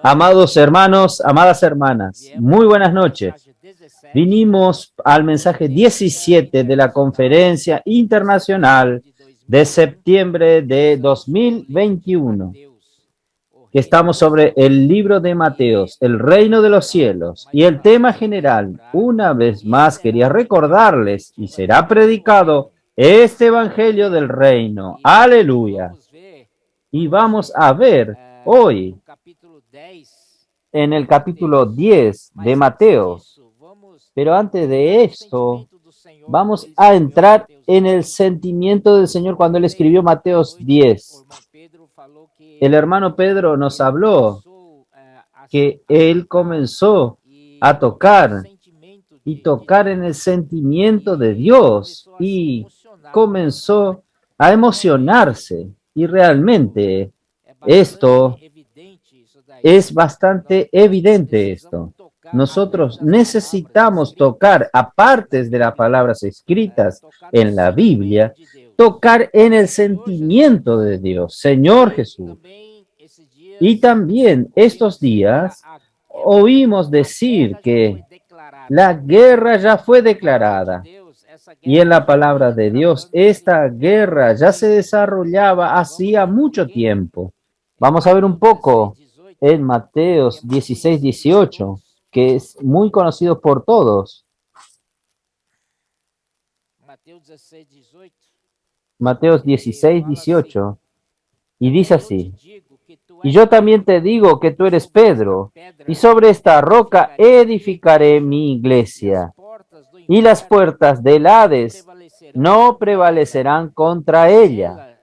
Amados hermanos, amadas hermanas, muy buenas noches. Vinimos al mensaje 17 de la Conferencia Internacional de septiembre de 2021. Estamos sobre el libro de Mateos, el reino de los cielos, y el tema general. Una vez más quería recordarles, y será predicado este evangelio del reino. Aleluya. Y vamos a ver hoy en el capítulo 10 de Mateo. Pero antes de esto, vamos a entrar en el sentimiento del Señor cuando Él escribió Mateos 10. El hermano Pedro nos habló que Él comenzó a tocar y tocar en el sentimiento de Dios y comenzó a emocionarse. Y realmente esto es bastante evidente esto. Nosotros necesitamos tocar, aparte de las palabras escritas en la Biblia, tocar en el sentimiento de Dios, Señor Jesús. Y también estos días oímos decir que la guerra ya fue declarada. Y en la palabra de Dios, esta guerra ya se desarrollaba hacía mucho tiempo. Vamos a ver un poco en Mateos 16, 18, que es muy conocido por todos. Mateos 16, 18. Y dice así: y yo también te digo que tú eres Pedro, y sobre esta roca edificaré mi iglesia, y las puertas del Hades no prevalecerán contra ella.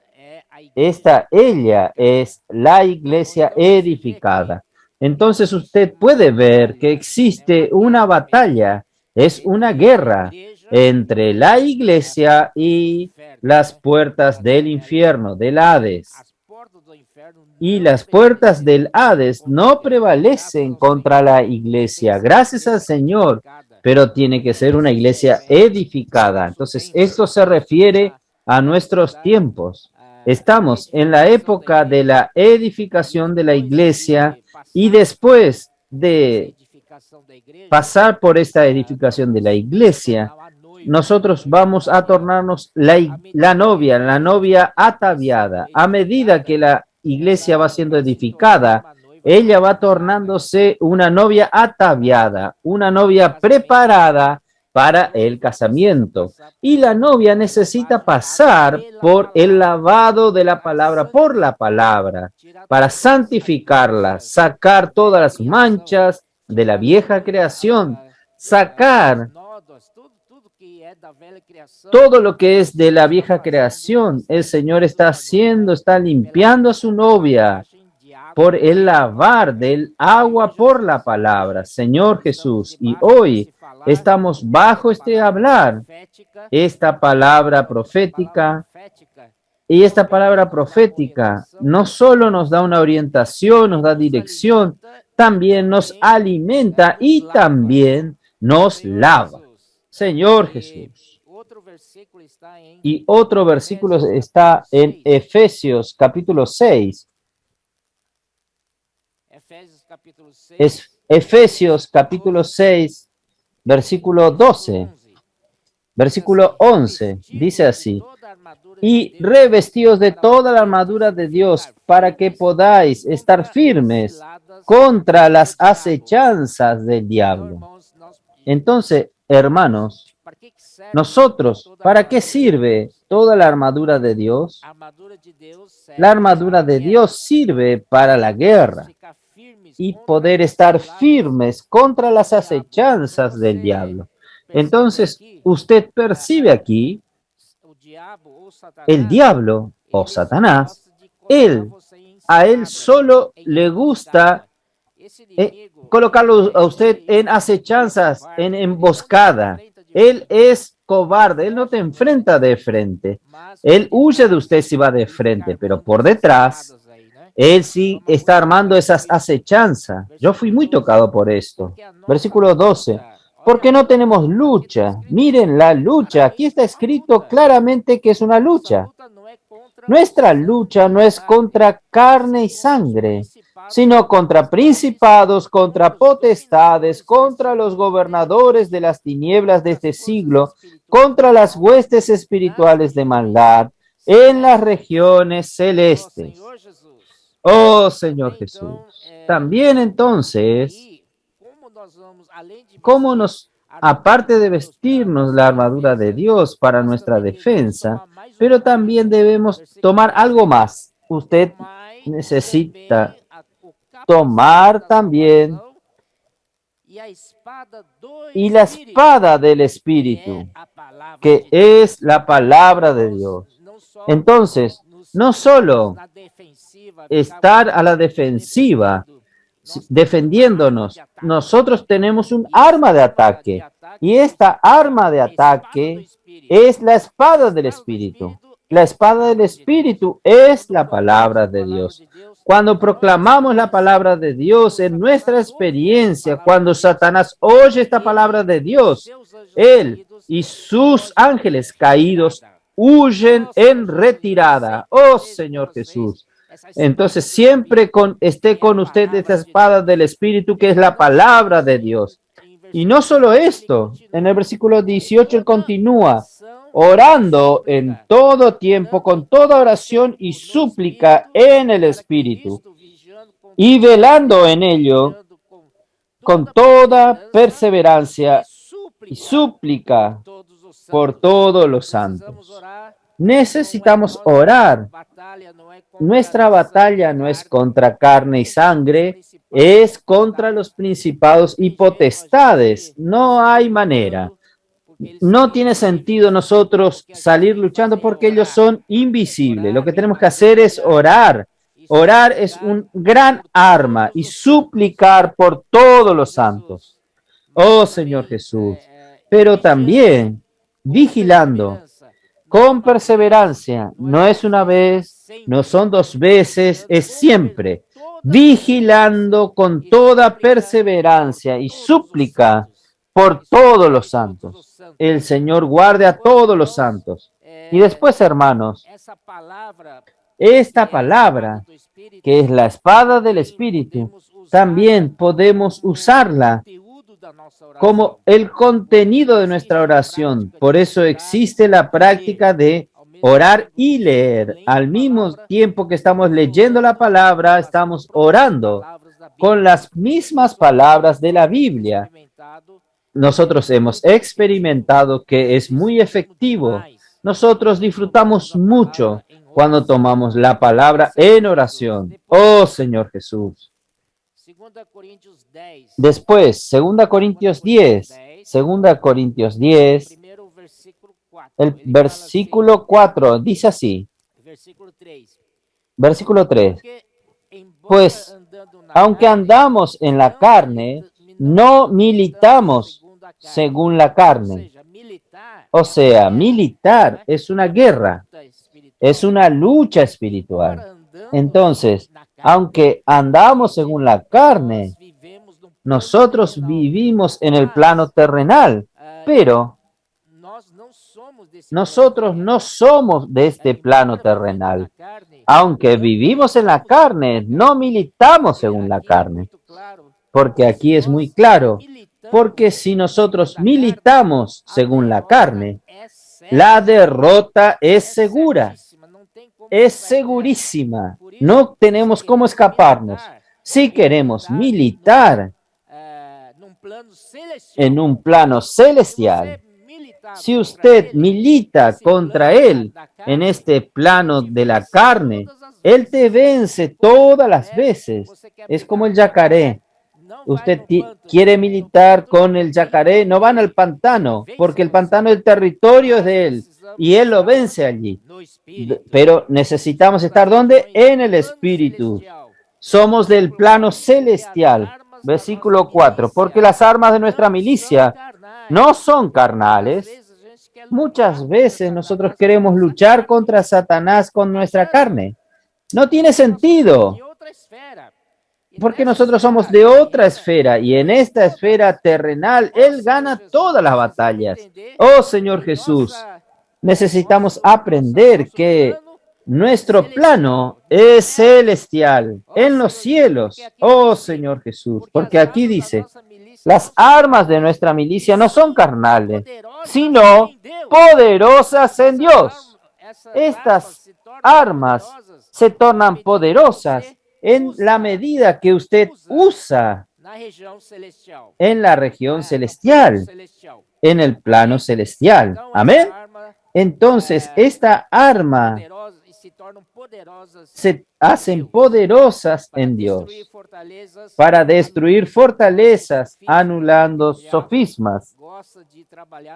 Ella es la iglesia edificada. Entonces usted puede ver que existe una batalla, es una guerra entre la iglesia y las puertas del infierno, del Hades. Y las puertas del Hades no prevalecen contra la iglesia, gracias al Señor, pero tiene que ser una iglesia edificada. Entonces, esto se refiere a nuestros tiempos. Estamos en la época de la edificación de la iglesia y después de pasar por esta edificación de la iglesia, nosotros vamos a tornarnos la novia ataviada. A medida que la iglesia va siendo edificada, ella va tornándose una novia ataviada, una novia preparada para el casamiento. Y la novia necesita pasar por el lavado de la palabra, por la palabra, para santificarla, sacar todas las manchas de la vieja creación, sacar todo lo que es de la vieja creación. El Señor está haciendo, está limpiando a su novia por el lavar del agua por la palabra, Señor Jesús. Y hoy estamos bajo este hablar, esta palabra profética. Y esta palabra profética no solo nos da una orientación, nos da dirección, también nos alimenta y también nos lava. Señor Jesús. Y otro versículo está en Efesios capítulo 6. Es Efesios capítulo 6, versículo 12. Versículo 11. Dice así: y revestidos de toda la armadura de Dios para que podáis estar firmes contra las acechanzas del diablo. Entonces, hermanos, nosotros, ¿para qué sirve toda la armadura de Dios? La armadura de Dios sirve para la guerra y poder estar firmes contra las acechanzas del diablo. Entonces, usted percibe aquí el diablo o Satanás, a él solo le gusta colocarlo a usted en acechanzas, en emboscada. Él es cobarde, él no te enfrenta de frente. Él huye de usted si va de frente, pero por detrás, él sí está armando esas acechanzas. Yo fui muy tocado por esto. Versículo 12. Porque no tenemos lucha. Miren la lucha. Aquí está escrito claramente que es una lucha. Nuestra lucha no es contra carne y sangre, sino contra principados, contra potestades, contra los gobernadores de las tinieblas de este siglo, contra las huestes espirituales de maldad en las regiones celestes. Oh Señor Jesús. También entonces, ¿cómo aparte de vestirnos la armadura de Dios para nuestra defensa, pero también debemos tomar algo más? Usted necesita tomar también y la espada del Espíritu, que es la palabra de Dios. Entonces, no solo estar a la defensiva, defendiéndonos, nosotros tenemos un arma de ataque, y esta arma de ataque es la espada del Espíritu. La espada del Espíritu es la palabra de Dios. Cuando proclamamos la palabra de Dios en nuestra experiencia, cuando Satanás oye esta palabra de Dios, él y sus ángeles caídos huyen en retirada. Oh Señor Jesús. Entonces siempre esté con usted esta espada del Espíritu, que es la palabra de Dios. Y no solo esto, en el versículo 18 él continúa, orando en todo tiempo, con toda oración y súplica en el Espíritu, y velando en ello con toda perseverancia y súplica por todos los santos. Necesitamos orar. Nuestra batalla no es contra carne y sangre, es contra los principados y potestades. No hay manera. No tiene sentido nosotros salir luchando porque ellos son invisibles. Lo que tenemos que hacer es orar. Orar es un gran arma y suplicar por todos los santos. Oh Señor Jesús. Pero también vigilando con perseverancia. No es una vez, no son dos veces, es siempre. Vigilando con toda perseverancia y súplica por todos los santos. El Señor guarde a todos los santos. Y después, hermanos, esta palabra, que es la espada del Espíritu, también podemos usarla como el contenido de nuestra oración. Por eso existe la práctica de orar y leer. Al mismo tiempo que estamos leyendo la palabra, estamos orando con las mismas palabras de la Biblia. Nosotros hemos experimentado que es muy efectivo. Nosotros disfrutamos mucho cuando tomamos la palabra en oración. Oh Señor Jesús. Después, 2 Corintios 10, el versículo 4 dice así, versículo 3, pues aunque andamos en la carne, no militamos según la carne. O sea, militar es una guerra, es una lucha espiritual. Entonces, aunque andamos según la carne, nosotros vivimos en el plano terrenal, pero nosotros no somos de este plano terrenal. Aunque vivimos en la carne, no militamos según la carne. Porque aquí es muy claro, porque si nosotros militamos según la carne, la derrota es segura, es segurísima. No tenemos cómo escaparnos. Si queremos militar en un plano celestial, si usted milita contra él en este plano de la carne, él te vence todas las veces. Es como el yacaré. Usted quiere militar con el yacaré, no van al pantano, porque el pantano, el territorio es de él, y él lo vence allí. Pero necesitamos estar ¿dónde? En el Espíritu. Somos del plano celestial. Versículo 4. Porque las armas de nuestra milicia no son carnales. Muchas veces nosotros queremos luchar contra Satanás con nuestra carne. No tiene sentido. Porque nosotros somos de otra esfera y en esta esfera terrenal Él gana todas las batallas. Oh Señor Jesús, necesitamos aprender que Nuestro plano es celestial, en los cielos, oh Señor Jesús, porque aquí dice, las armas de nuestra milicia no son carnales, sino poderosas en Dios. Estas armas se tornan poderosas en la medida que usted usa en la región celestial, en el plano celestial. Amén. Entonces, esta arma se hacen poderosas en Dios para destruir fortalezas, anulando sofismas,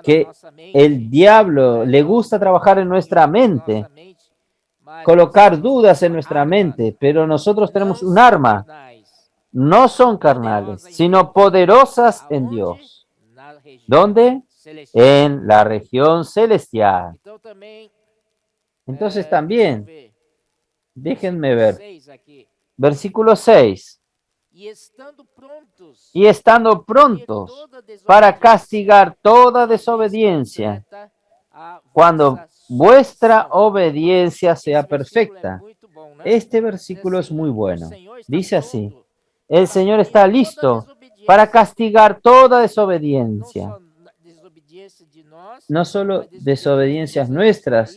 que el diablo le gusta trabajar en nuestra mente, colocar dudas en nuestra mente, pero nosotros tenemos un arma. No son carnales, sino poderosas en Dios. ¿Dónde? En la región celestial. Entonces también, déjenme ver, versículo 6. Y estando prontos para castigar toda desobediencia, cuando vuestra obediencia sea perfecta. Este versículo es muy bueno. Dice así, el Señor está listo para castigar toda desobediencia. No solo desobediencias nuestras,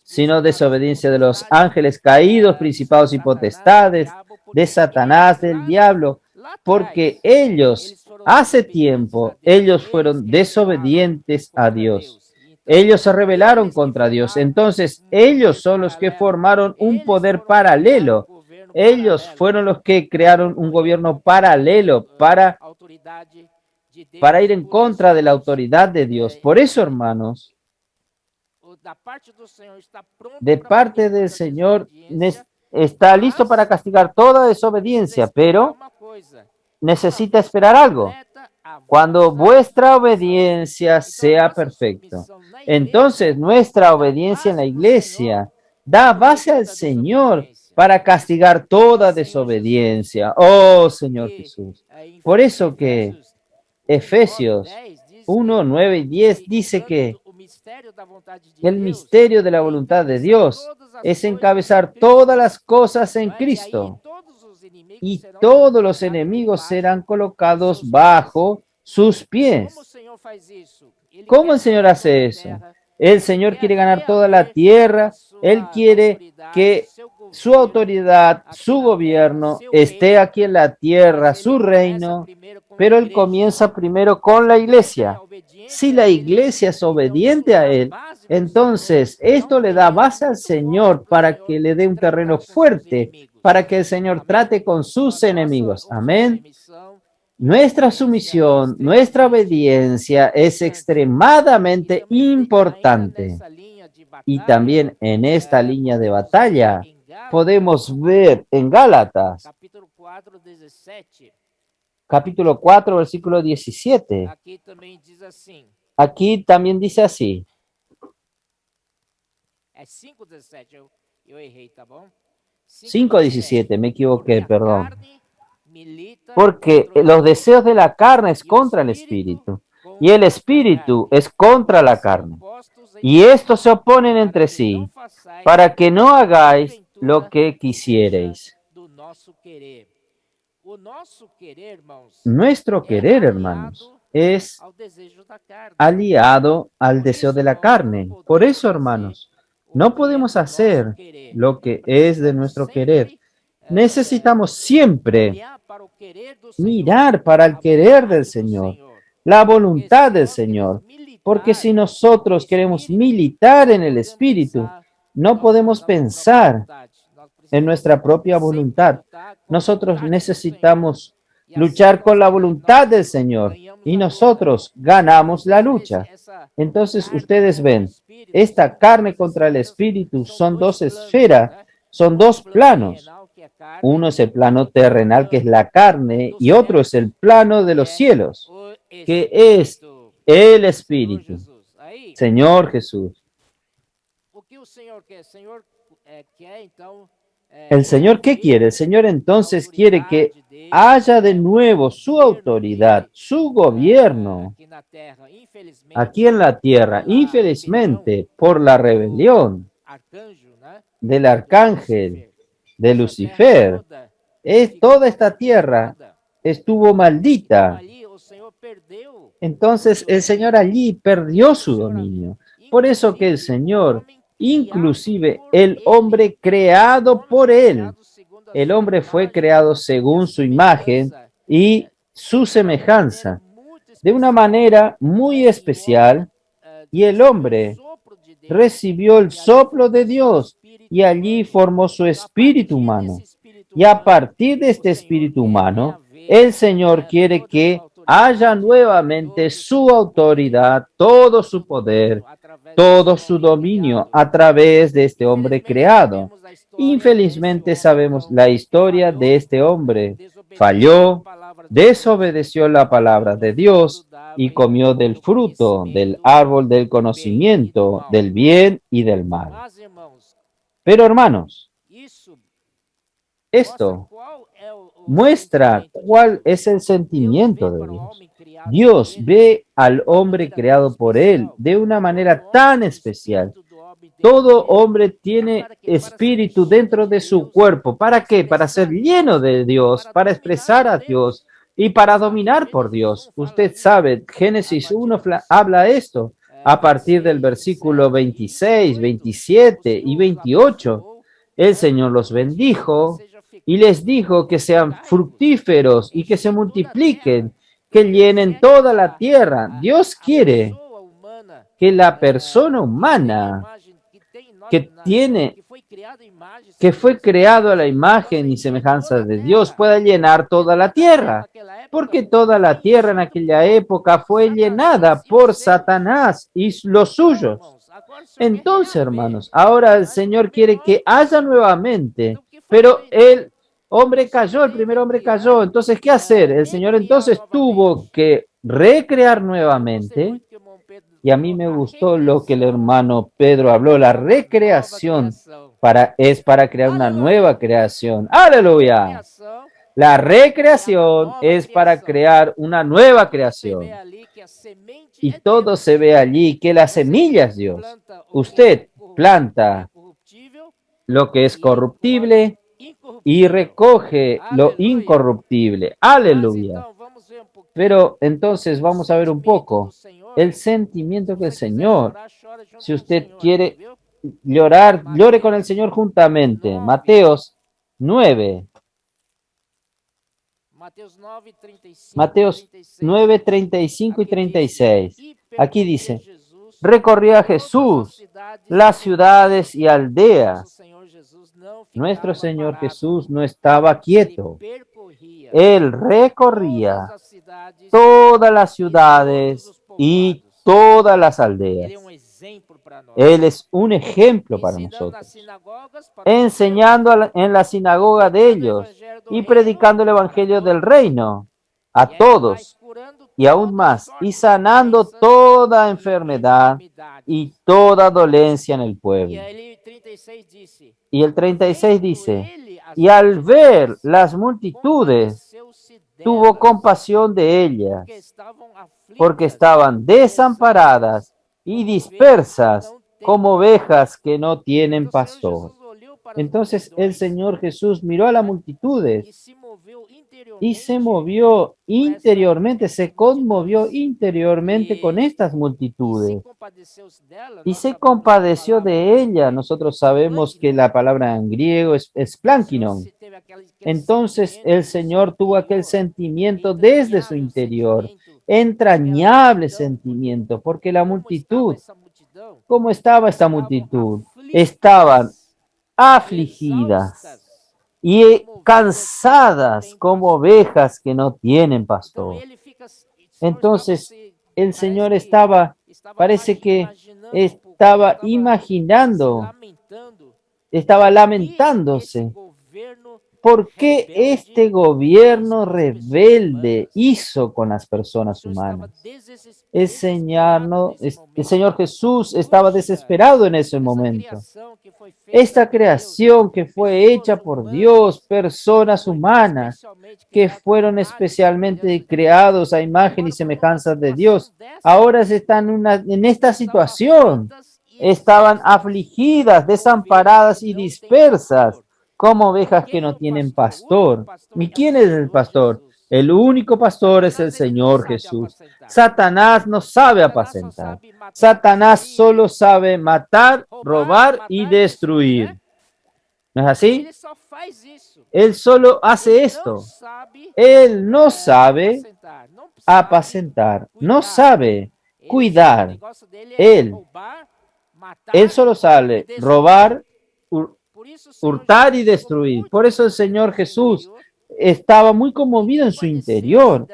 sino desobediencia de los ángeles caídos, principados y potestades, de Satanás, del diablo, porque ellos, hace tiempo, ellos fueron desobedientes a Dios. Ellos se rebelaron contra Dios. Entonces, ellos son los que formaron un poder paralelo. Ellos fueron los que crearon un gobierno paralelo para ir en contra de la autoridad de Dios. Por eso, hermanos, de parte del Señor está listo para castigar toda desobediencia, pero necesita esperar algo. Cuando vuestra obediencia sea perfecta. Entonces, nuestra obediencia en la iglesia da base al Señor para castigar toda desobediencia. Oh, Señor Jesús. Por eso que Efesios 1, 9 y 10 dice que el misterio de la voluntad de Dios es encabezar todas las cosas en Cristo, y todos los enemigos serán colocados bajo sus pies. ¿Cómo el Señor hace eso? El Señor quiere ganar toda la tierra. Él quiere que su autoridad, su gobierno esté aquí en la tierra, su reino, pero Él comienza primero con la iglesia. Si la iglesia es obediente a Él, entonces esto le da base al Señor para que le dé un terreno fuerte, para que el Señor trate con sus enemigos. Amén. Nuestra sumisión, nuestra obediencia es extremadamente importante. Y también en esta línea de batalla podemos ver en Gálatas, capítulo 4, versículo 17. Aquí también dice así. 5:17, me equivoqué, perdón. Porque los deseos de la carne es contra el espíritu, y el espíritu es contra la carne. Y estos se oponen entre sí, para que no hagáis lo que quisierais. Nuestro querer, hermanos, es aliado al deseo de la carne. Por eso, hermanos, no podemos hacer lo que es de nuestro querer. Necesitamos siempre mirar para el querer del Señor, la voluntad del Señor, porque si nosotros queremos militar en el Espíritu, no podemos pensar en nuestra propia voluntad. Nosotros necesitamos luchar con la voluntad del Señor y nosotros ganamos la lucha. Entonces ustedes ven, esta carne contra el Espíritu son dos esferas, son dos planos. Uno es el plano terrenal, que es la carne, y otro es el plano de los cielos, que es el Espíritu. Señor Jesús. ¿El Señor qué quiere? El Señor entonces quiere que haya de nuevo su autoridad, su gobierno aquí en la tierra, infelizmente por la rebelión. del arcángel, de Lucifer. Toda esta tierra estuvo maldita. Entonces el Señor allí perdió su dominio. Por eso que el Señor, inclusive el hombre creado por Él, el hombre fue creado según su imagen y su semejanza, de una manera muy especial, y el hombre recibió el soplo de Dios y allí formó su espíritu humano. Y a partir de este espíritu humano, el Señor quiere que haya nuevamente su autoridad, todo su poder, todo su dominio a través de este hombre creado. Infelizmente sabemos la historia de este hombre. Falló, desobedeció la palabra de Dios y comió del fruto del árbol del conocimiento del bien y del mal. Pero hermanos, esto muestra cuál es el sentimiento de Dios. Dios ve al hombre creado por Él de una manera tan especial. Todo hombre tiene espíritu dentro de su cuerpo. ¿Para qué? Para ser lleno de Dios, para expresar a Dios y para dominar por Dios. Usted sabe, Génesis 1 habla esto a partir del versículo 26, 27 y 28. El Señor los bendijo y les dijo que sean fructíferos y que se multipliquen, que llenen toda la tierra. Dios quiere que la persona humana que fue creado a la imagen y semejanza de Dios pueda llenar toda la tierra, porque toda la tierra en aquella época fue llenada por Satanás y los suyos. Entonces, hermanos, ahora el Señor quiere que haya nuevamente, pero el hombre cayó, el primer hombre cayó. Entonces, ¿qué hacer? El Señor entonces tuvo que recrear nuevamente. Y a mí me gustó lo que el hermano Pedro habló, la recreación es para crear una nueva creación. ¡Aleluya! La recreación es para crear una nueva creación. Y todo se ve allí, que la semilla es Dios. Usted planta lo que es corruptible y recoge lo incorruptible. ¡Aleluya! Pero entonces vamos a ver un poco el sentimiento que el Señor, si usted quiere llorar, llore con el Señor juntamente. Mateos 9. Mateos 9, 35 y 36. Aquí dice, recorría Jesús las ciudades y aldeas. Nuestro Señor Jesús no estaba quieto. Él recorría todas las ciudades y todas las aldeas. Él es un ejemplo para nosotros, enseñando en la sinagoga de ellos y predicando el evangelio del reino a todos y aún más, y sanando toda enfermedad y toda dolencia en el pueblo. Y el 36 dice, y al ver las multitudes, tuvo compasión de ellas, porque estaban desamparadas y dispersas como ovejas que no tienen pastor. Entonces el Señor Jesús miró a las multitudes y se movió interiormente, se conmovió interiormente con estas multitudes y se compadeció de ella. Nosotros sabemos que la palabra en griego es plankinon. Entonces el Señor tuvo aquel sentimiento desde su interior, entrañable sentimiento, porque la multitud, ¿cómo estaba esta multitud? Estaban afligidas y cansadas como ovejas que no tienen pastor. Entonces el Señor parece que estaba imaginando, estaba lamentándose. ¿Por qué este gobierno rebelde hizo con las personas humanas? El Señor Jesús estaba desesperado en ese momento. Esta creación que fue hecha por Dios, personas humanas que fueron especialmente creados a imagen y semejanza de Dios, ahora están en esta situación. estaban afligidas, desamparadas y dispersas, como ovejas que no tienen pastor. ¿Y quién es el pastor? El único pastor es el Señor Jesús. Satanás no sabe apacentar. Satanás solo sabe matar, robar y destruir. ¿No es así? Él solo hace esto. Él no sabe apacentar, no sabe cuidar. Él solo sabe robar, hurtar y destruir. Por eso el Señor Jesús estaba muy conmovido en su interior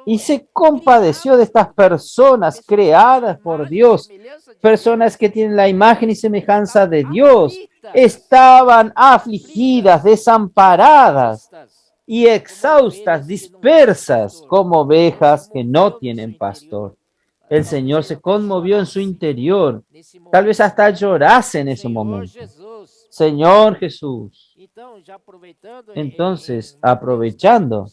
y se compadeció de estas personas creadas por Dios, personas que tienen la imagen y semejanza de Dios. Estaban afligidas, desamparadas y exhaustas, dispersas como ovejas que no tienen pastor. El Señor se conmovió en su interior. Tal vez hasta llorase en ese momento. Señor Jesús. Entonces, aprovechando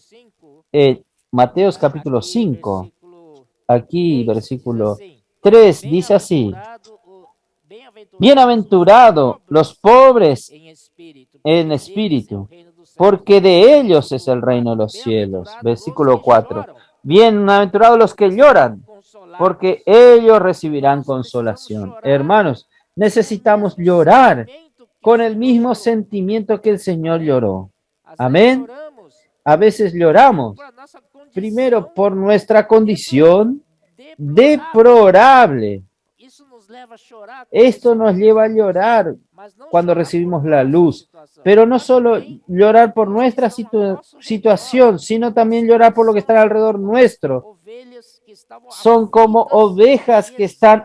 Mateos capítulo 5, aquí versículo 3, dice así: Bienaventurado los pobres en espíritu, porque de ellos es el reino de los cielos. Versículo 4. Bienaventurados los que lloran, porque ellos recibirán consolación. Hermanos, necesitamos llorar con el mismo sentimiento que el Señor lloró. Amén. A veces lloramos, primero por nuestra condición deplorable. Esto nos lleva a llorar cuando recibimos la luz, pero no solo llorar por nuestra situación, sino también llorar por lo que está alrededor nuestro. Son como ovejas que están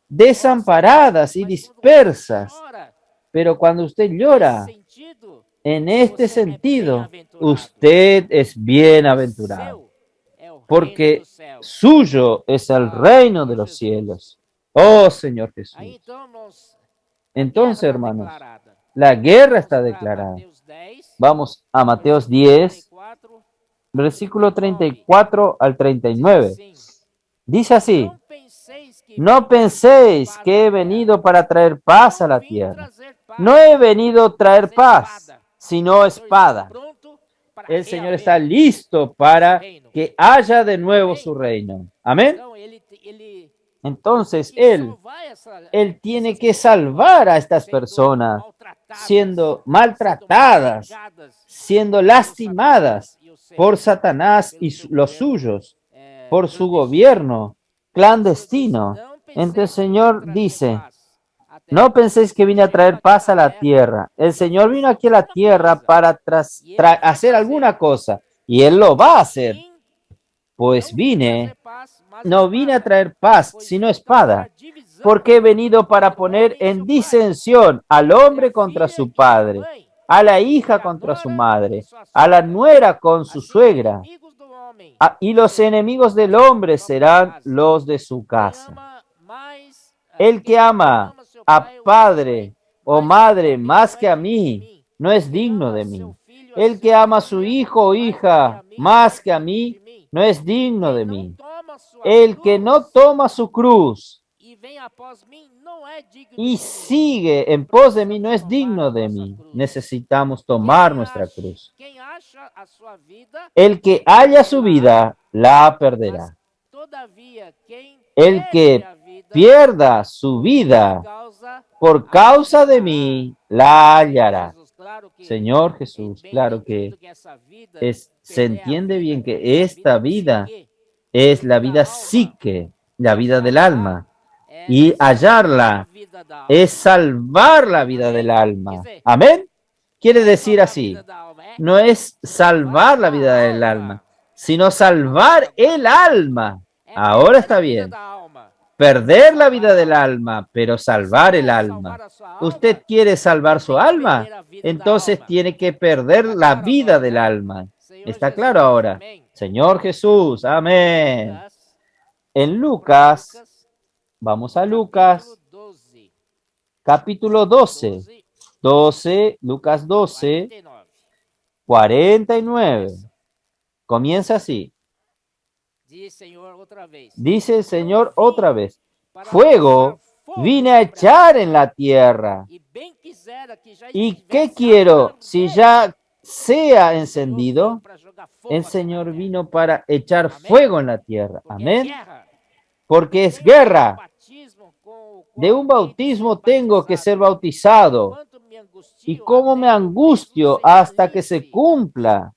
desamparadas y dispersas. Pero cuando usted llora, en este sentido, usted es bienaventurado, porque suyo es el reino de los cielos. Oh, Señor Jesús. Entonces, hermanos, la guerra está declarada. Vamos a Mateos 10, versículo 34 al 39. Dice así: No penséis que he venido para traer paz a la tierra. No he venido a traer paz, sino espada. El Señor está listo para que haya de nuevo su reino. Amén. Entonces, Él tiene que salvar a estas personas siendo maltratadas, siendo lastimadas por Satanás y los suyos, por su gobierno clandestino. Entonces el Señor dice: no penséis que vine a traer paz a la tierra. El Señor vino aquí a la tierra para hacer alguna cosa, y Él lo va a hacer. Pues no vine a traer paz, sino espada, porque he venido para poner en disensión al hombre contra su padre, a la hija contra su madre, a la nuera con su suegra, y los enemigos del hombre serán los de su casa. El que ama a padre o madre más que a mí, no es digno de mí. El que ama a su hijo o hija más que a mí, no es digno de mí. El que no toma su cruz y sigue en pos de mí, no es digno de mí. Necesitamos tomar nuestra cruz. El que haya su vida, la perderá. El que pierda su vida por causa de mí, la hallará. Señor Jesús, claro que se entiende bien que esta vida es la vida psique, la vida del alma, y hallarla es salvar la vida del alma. Amén. Quiere decir así, no es salvar la vida del alma, sino salvar el alma. Ahora está bien. Perder la vida del alma, pero salvar el alma. ¿Usted quiere salvar su alma? Entonces tiene que perder la vida del alma. ¿Está claro ahora? Señor Jesús, amén. En Lucas, vamos a Lucas, capítulo 12. Lucas 12, 49. Comienza así. Dice el Señor otra vez: fuego Vine a echar en la tierra. ¿Y qué quiero? Si ya sea encendido, el Señor vino para echar fuego en la tierra. Amén. Porque es guerra. De un bautismo tengo que ser bautizado. ¿Y cómo me angustio hasta que se cumpla?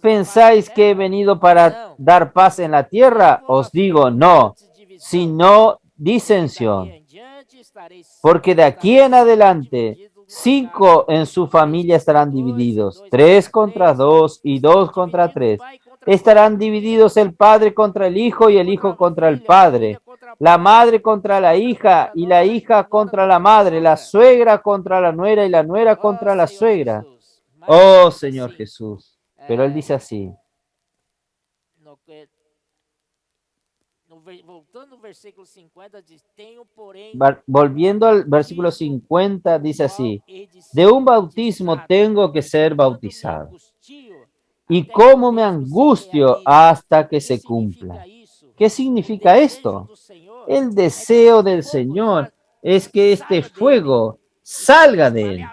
¿Pensáis que he venido para dar paz en la tierra? Os digo, no, sino disensión. Porque de aquí en adelante, 5 en su familia estarán divididos, 3 contra 2 y 2 contra 3. Estarán divididos el padre contra el hijo y el hijo contra el padre, la madre contra la hija y la hija contra la madre, la suegra contra la nuera y la nuera contra la suegra. Oh Señor Jesús. Pero él dice así. Volviendo al versículo 50, dice así: de un bautismo tengo que ser bautizado. ¿Y cómo me angustio hasta que se cumpla? ¿Qué significa esto? El deseo del Señor es que este fuego salga de él,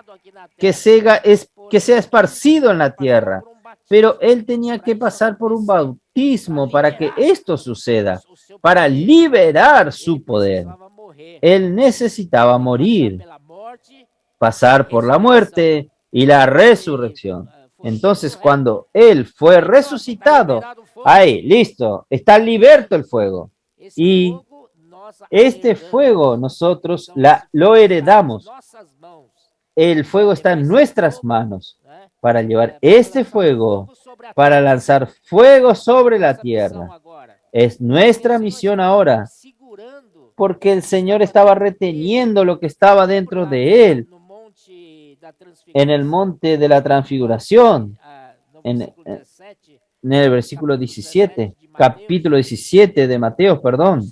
que sea esparcido en la tierra. Pero él tenía que pasar por un bautismo para que esto suceda, para liberar su poder. Él necesitaba morir, pasar por la muerte y la resurrección. Entonces, cuando él fue resucitado, ahí, listo, está liberto el fuego. Y este fuego nosotros lo heredamos. El fuego está en nuestras manos para llevar este fuego, para lanzar fuego sobre la tierra. Es nuestra misión ahora, porque el Señor estaba reteniendo lo que estaba dentro de él en el monte de la transfiguración, en el versículo 17, capítulo 17 de Mateo, perdón.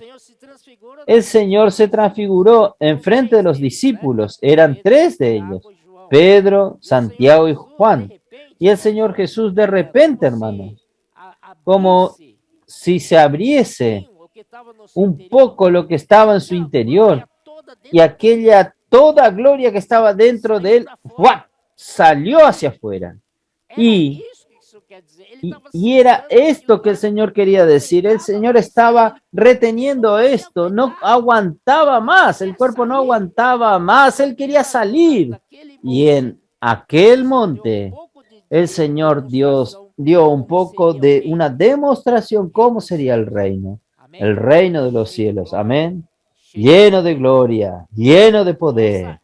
El Señor se transfiguró en frente de los discípulos. Eran 3 de ellos, Pedro, Santiago y Juan. Y el Señor Jesús de repente, hermanos, como si se abriese un poco lo que estaba en su interior y aquella toda gloria que estaba dentro de él, ¡guau!, salió hacia afuera. Y era esto que el Señor quería decir. El Señor estaba reteniendo esto, no aguantaba más, el cuerpo no aguantaba más, él quería salir. Y en aquel monte, el Señor Dios dio un poco de una demostración cómo sería el reino de los cielos. Amén. Lleno de gloria, lleno de poder.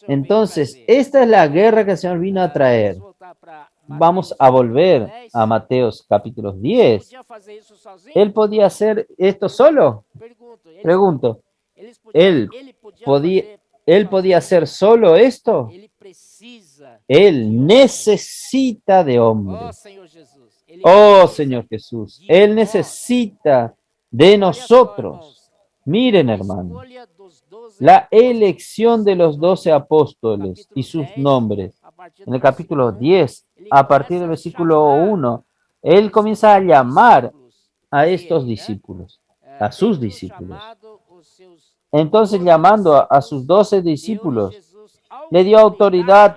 Entonces, esta es la guerra que el Señor vino a traer. Vamos a volver a Mateos capítulo 10. ¿Él podía hacer esto solo? Pregunto. ¿Él podía hacer solo esto? Él necesita de hombres. Oh, Señor Jesús. Él necesita de nosotros. Miren, hermano, la elección de los 12 apóstoles y sus nombres. En el capítulo 10, a partir del versículo 1, él comienza a llamar a estos discípulos, a sus discípulos. Entonces, llamando a sus 12 discípulos, le dio autoridad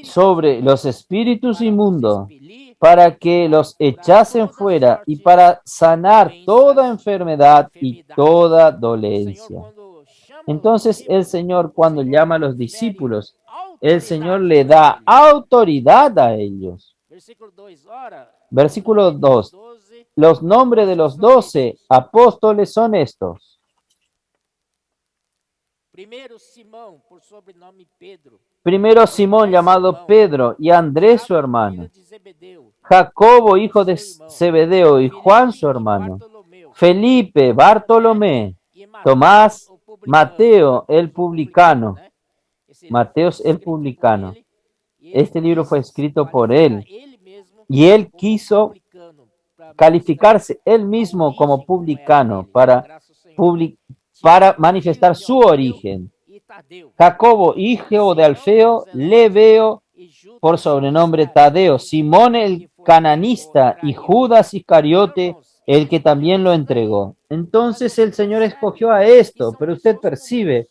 sobre los espíritus inmundos para que los echasen fuera y para sanar toda enfermedad y toda dolencia. Entonces el Señor, cuando llama a los discípulos, el Señor le da autoridad a ellos. Versículo 2. Los nombres de los 12 apóstoles son estos. Primero Simón, llamado Pedro, y Andrés su hermano. Jacobo, hijo de Zebedeo, y Juan su hermano. Felipe, Bartolomé, Tomás, Mateo el publicano. Mateos el publicano. Este libro fue escrito por él. Y él quiso calificarse él mismo como publicano para manifestar su origen. Jacobo, hijo de Alfeo, Lebeo, por sobrenombre Tadeo, Simón el cananista y Judas Iscariote, el que también lo entregó. Entonces el Señor escogió a esto, pero usted percibe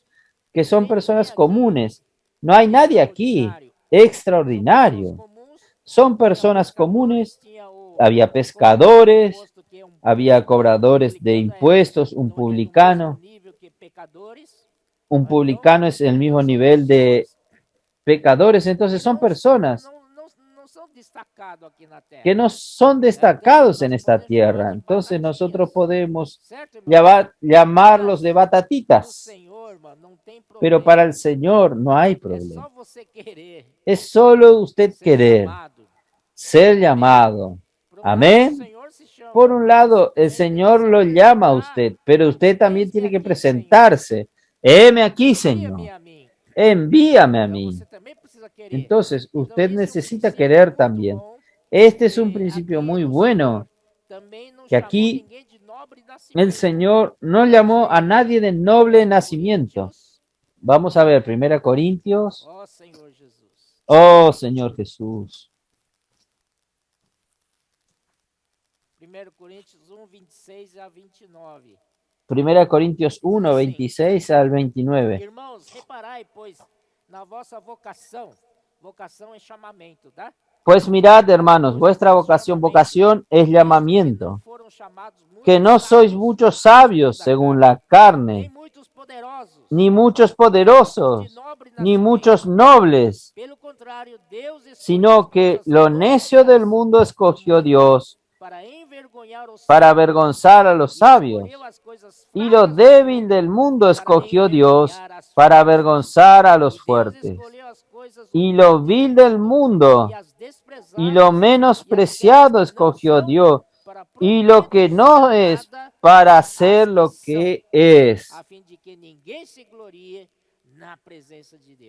que son personas comunes. No hay nadie aquí extraordinario. Son personas comunes. Había pescadores, había cobradores de impuestos, un publicano. Un publicano es el mismo nivel de pecadores. Entonces son personas que no son destacados en esta tierra. Entonces nosotros podemos llamarlos de batatitas. Pero para el Señor no hay problema. Es solo usted querer ser llamado. Amén. Por un lado, el Señor lo llama a usted, pero usted también tiene que presentarse. Heme aquí, Señor. Envíame a mí. Entonces, usted necesita querer también. Este es un principio muy bueno, que aquí el Señor no llamó a nadie de noble nacimiento. Vamos a ver, 1 Corintios. Oh, Señor Jesús. 1 Corintios 1, 26 al 29. Irmãos, reparai, pois, na vossa vocação. Vocação é chamamento, tá? Pues mirad, hermanos, vuestra vocación es llamamiento, que no sois muchos sabios según la carne, ni muchos poderosos, ni muchos nobles, sino que lo necio del mundo escogió Dios para avergonzar a los sabios, y lo débil del mundo escogió Dios para avergonzar a los fuertes, y lo vil del mundo y lo menospreciado escogió Dios, y lo que no es para hacer lo que es,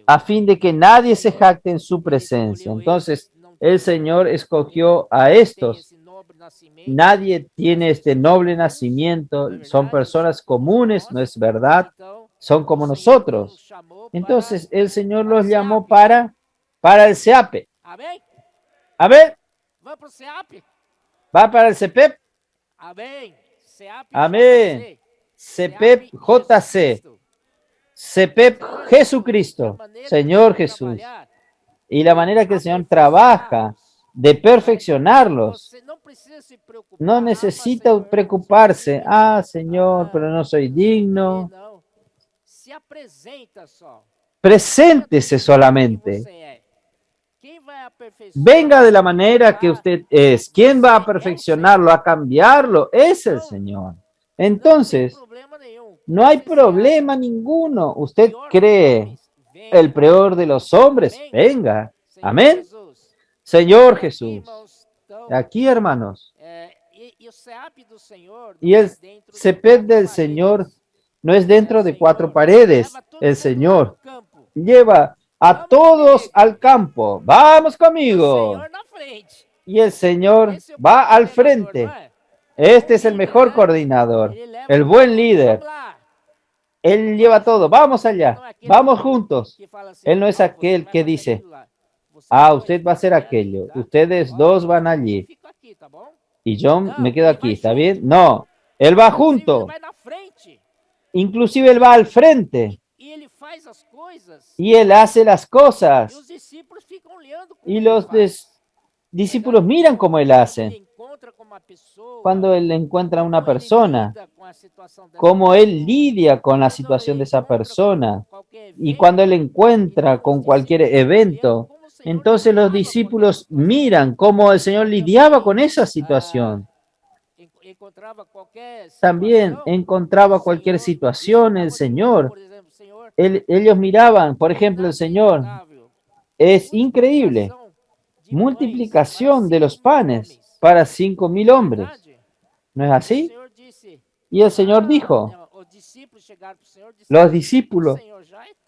a fin de que nadie se jacte en su presencia. Entonces, el Señor escogió a estos. Nadie tiene este noble nacimiento, son personas comunes, ¿no es verdad? Son como nosotros. Entonces, el Señor los llamó para el SEAPE. A ver, ¿va para el CEPEP? Amén. CEPEP JC. CEPEP Jesucristo, Señor Jesús. Y la manera que el Señor trabaja de perfeccionarlos. No necesita preocuparse. Ah, Señor, pero no soy digno. Preséntese solamente. Venga de la manera que usted es. ¿Quién va a perfeccionarlo, a cambiarlo? Es el Señor. Entonces, no hay problema ninguno. ¿Usted cree el peor de los hombres? Venga. Amén. Señor Jesús. Aquí, hermanos. Y el CEPEP del Señor no es dentro de cuatro paredes. El Señor lleva a todos al campo. Vamos conmigo. Y el Señor va al frente. Este es el mejor coordinador, el buen líder. Él lleva todo. Vamos allá. Vamos juntos. Él no es aquel que dice, ah, usted va a hacer aquello. Ustedes dos van allí. Y yo me quedo aquí. ¿Está bien? No. Él va junto. Inclusive él va al frente. Y él hace las cosas. Y los discípulos miran cómo él hace. Cuando él encuentra a una persona, cómo él lidia con la situación de esa persona. Y cuando él encuentra con cualquier evento, entonces los discípulos miran cómo el Señor lidiaba con esa situación. También encontraba cualquier situación el Señor. Ellos miraban, por ejemplo, el Señor. Es increíble. Multiplicación de los panes para 5,000 hombres. ¿No es así? Y el Señor dijo, los discípulos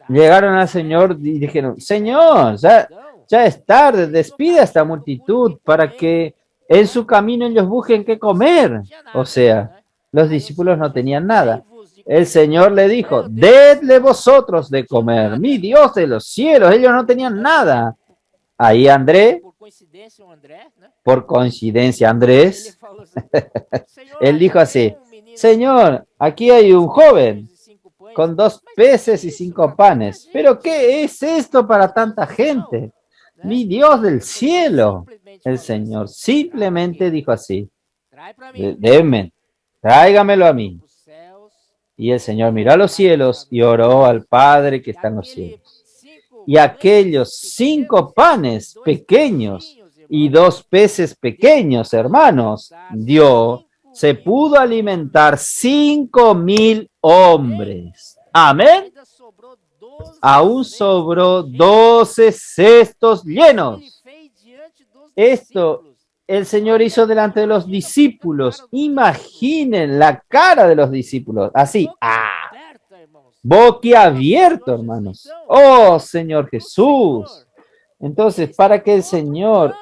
llegaron al Señor y dijeron, Señor, ya es tarde, despide a esta multitud para que en su camino ellos busquen qué comer. O sea, los discípulos no tenían nada. El Señor le dijo, dedle vosotros de comer, mi Dios de los cielos, ellos no tenían nada. Ahí André coincidência, o André, né? Por coincidencia, Ele Andrés, falou assim, Senhor, él dijo aqui tem así, menino Señor, aquí hay un joven con 2 peces y 5 panes. ¿Pero qué es esto para tanta gente? Mi Dios del cielo. El Señor simplemente dijo así, Trai para mim. denme, tráigamelo a mí. Os céus, Y el Señor miró a los cielos y oró al Padre que está en los cielos. Y aquellos 5 panes pequeños y 2 peces pequeños, hermanos, dio, se pudo alimentar 5.000 hombres. Amén. ainda sobrou 12 Aún sobró 12 cestos Ele llenos. fez diante dos Esto discípulos. el Señor hizo delante de los discípulos. Imaginen la cara de los discípulos. Así, Boca aberta, irmãos. boquiabierto, hermanos. Oh, Señor Jesús. Entonces, para que el Señor,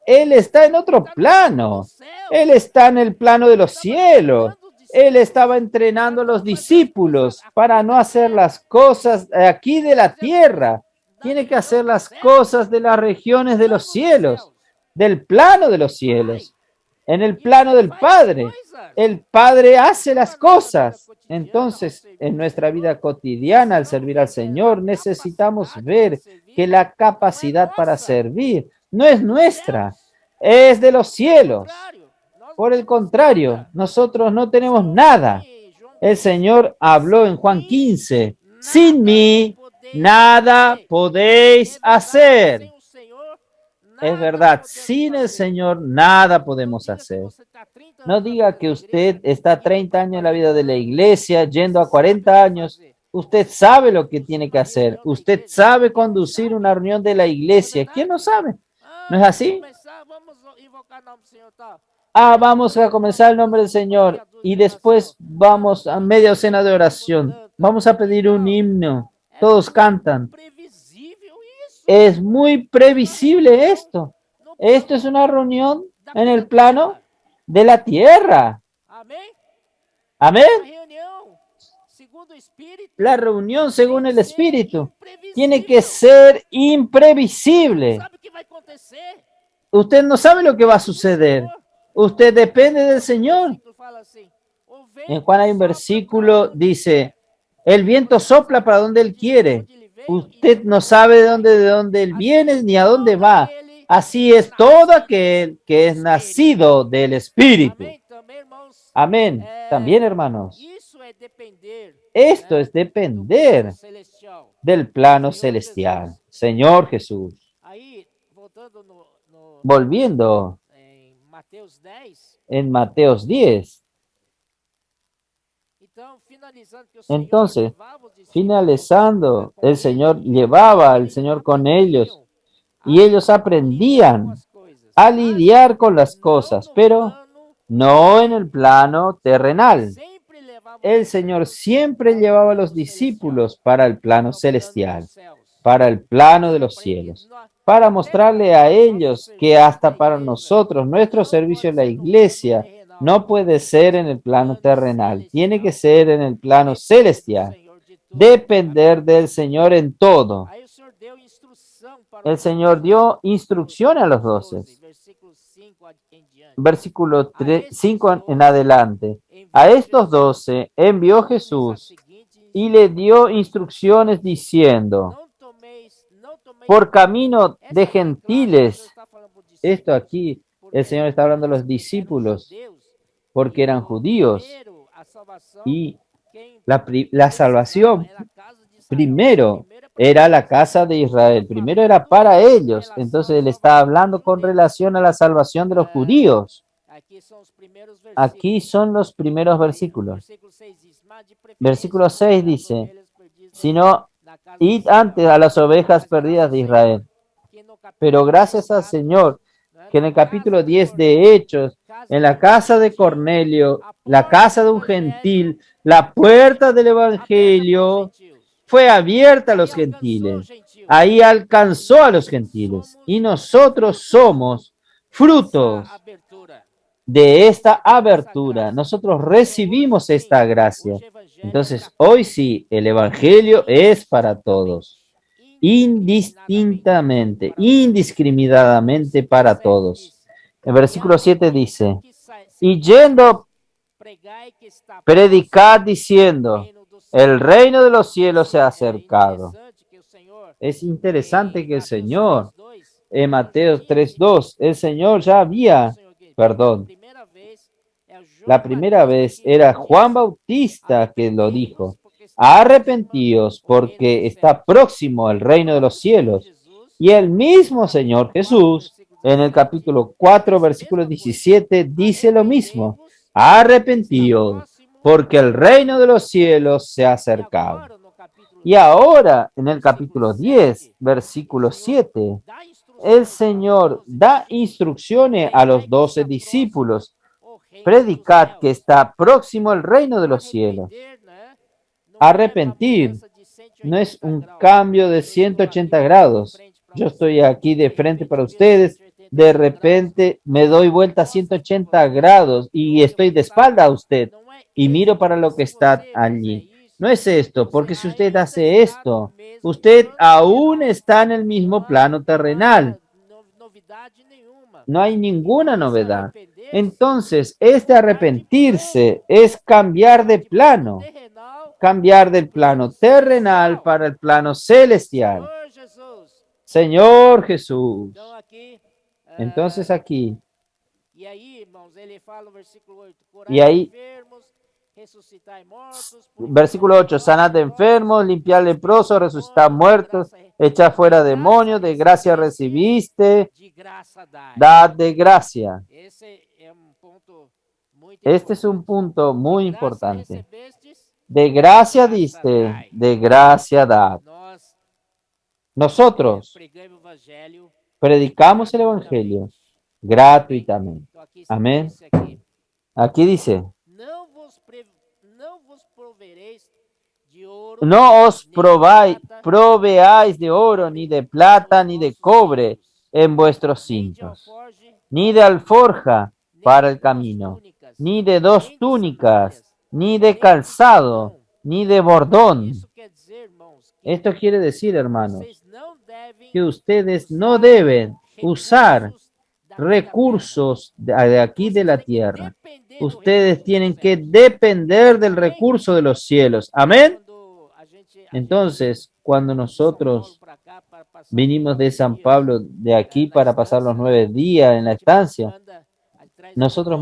Él está en otro plano. Él está en el plano de los cielos. Él estaba entrenando a los discípulos para no hacer las cosas aquí de la tierra. Tiene que hacer las cosas de las regiones de los cielos, del plano de los cielos, en el plano del Padre. El Padre hace las cosas. Entonces, en nuestra vida cotidiana, al servir al Señor, necesitamos ver que la capacidad para servir no es nuestra, es de los cielos. Por el contrario, nosotros no tenemos nada. El Señor habló en Juan 15, sin mí nada podéis hacer. Es verdad, sin el Señor nada podemos hacer. No diga que usted está 30 años en la vida de la iglesia, yendo a 40 años. Usted sabe lo que tiene que hacer. Usted sabe conducir una reunión de la iglesia. ¿Quién no sabe? ¿No es así? Vamos a comenzar el nombre del Señor y después vamos a media docena de oración. Vamos a pedir un himno. Todos cantan. Es muy previsible esto. Esto es una reunión en el plano de la tierra. Amén. La reunión según el Espíritu tiene que ser imprevisible. Usted no sabe lo que va a suceder. Usted depende del Señor. En Juan hay un versículo, dice, el viento sopla para donde Él quiere. Usted no sabe de dónde Él viene ni a dónde va. Así es todo aquel que es nacido del Espíritu. Amén. También, hermanos. Esto es depender del plano celestial. Señor Jesús. Volviendo en Mateos 10. Entonces, finalizando, el Señor llevaba al Señor con ellos y ellos aprendían a lidiar con las cosas, pero no en el plano terrenal. El Señor siempre llevaba a los discípulos para el plano celestial, para el plano de los cielos, para mostrarle a ellos que hasta para nosotros, nuestro servicio en la iglesia no puede ser en el plano terrenal, tiene que ser en el plano celestial, depender del Señor en todo. El Señor dio instrucción a los 12. Versículo 5 en adelante. A estos 12 envió Jesús y le dio instrucciones diciendo, por camino de gentiles. Esto aquí, el Señor está hablando a los discípulos, porque eran judíos. Y la salvación, primero, era la casa de Israel. Primero era para ellos. Entonces él está hablando con relación a la salvación de los judíos. Aquí son los primeros versículos. Versículo 6 dice, sino id antes a las ovejas perdidas de Israel. Pero gracias al Señor, que en el capítulo 10 de Hechos, en la casa de Cornelio, la casa de un gentil, la puerta del evangelio fue abierta a los gentiles. Ahí alcanzó a los gentiles. Y nosotros somos frutos de esta abertura. Nosotros recibimos esta gracia. Entonces, hoy sí, el evangelio es para todos. indistintamente, indiscriminadamente para todos. El versículo 7 dice, y yendo, predicad diciendo, el reino de los cielos se ha acercado. Es interesante que el Señor, en Mateo 3:2, el Señor ya había, perdón, la primera vez era Juan Bautista que lo dijo, arrepentíos porque está próximo el reino de los cielos. Y el mismo Señor Jesús, en el capítulo 4, versículo 17, dice lo mismo, arrepentíos porque el reino de los cielos se ha acercado. Y ahora, en el capítulo 10, versículo 7, el Señor da instrucciones a los 12 discípulos. Predicad que está próximo el reino de los cielos. Arrepentir no es un cambio de 180 grados. Yo estoy aquí de frente para ustedes, de repente me doy vuelta a 180 grados y estoy de espalda a usted y miro para lo que está allí. No es esto, porque si usted hace esto, usted aún está en el mismo plano terrenal. No hay ninguna novedad. Entonces, este arrepentirse es cambiar de plano, cambiar del plano terrenal para el plano celestial. Señor Jesús. Entonces aquí, y ahí, versículo 8, sanad de enfermos, limpiar leprosos, resucitar muertos, echar fuera demonios, de gracia recibiste, dad de gracia. Este es un punto muy importante. De gracia diste, de gracia dad. Nosotros predicamos el Evangelio gratuitamente. Amén. Aquí dice, no os proveáis de oro, ni de plata, ni de cobre en vuestros cintos, ni de alforja para el camino, ni de dos túnicas, ni de calzado, ni de bordón. Esto quiere decir, hermanos, que ustedes no deben usar recursos de aquí de la tierra. Ustedes tienen que depender del recurso de los cielos. Amén. Entonces, cuando nosotros vinimos de San Pablo, de aquí para pasar los 9 días en la estancia, nosotros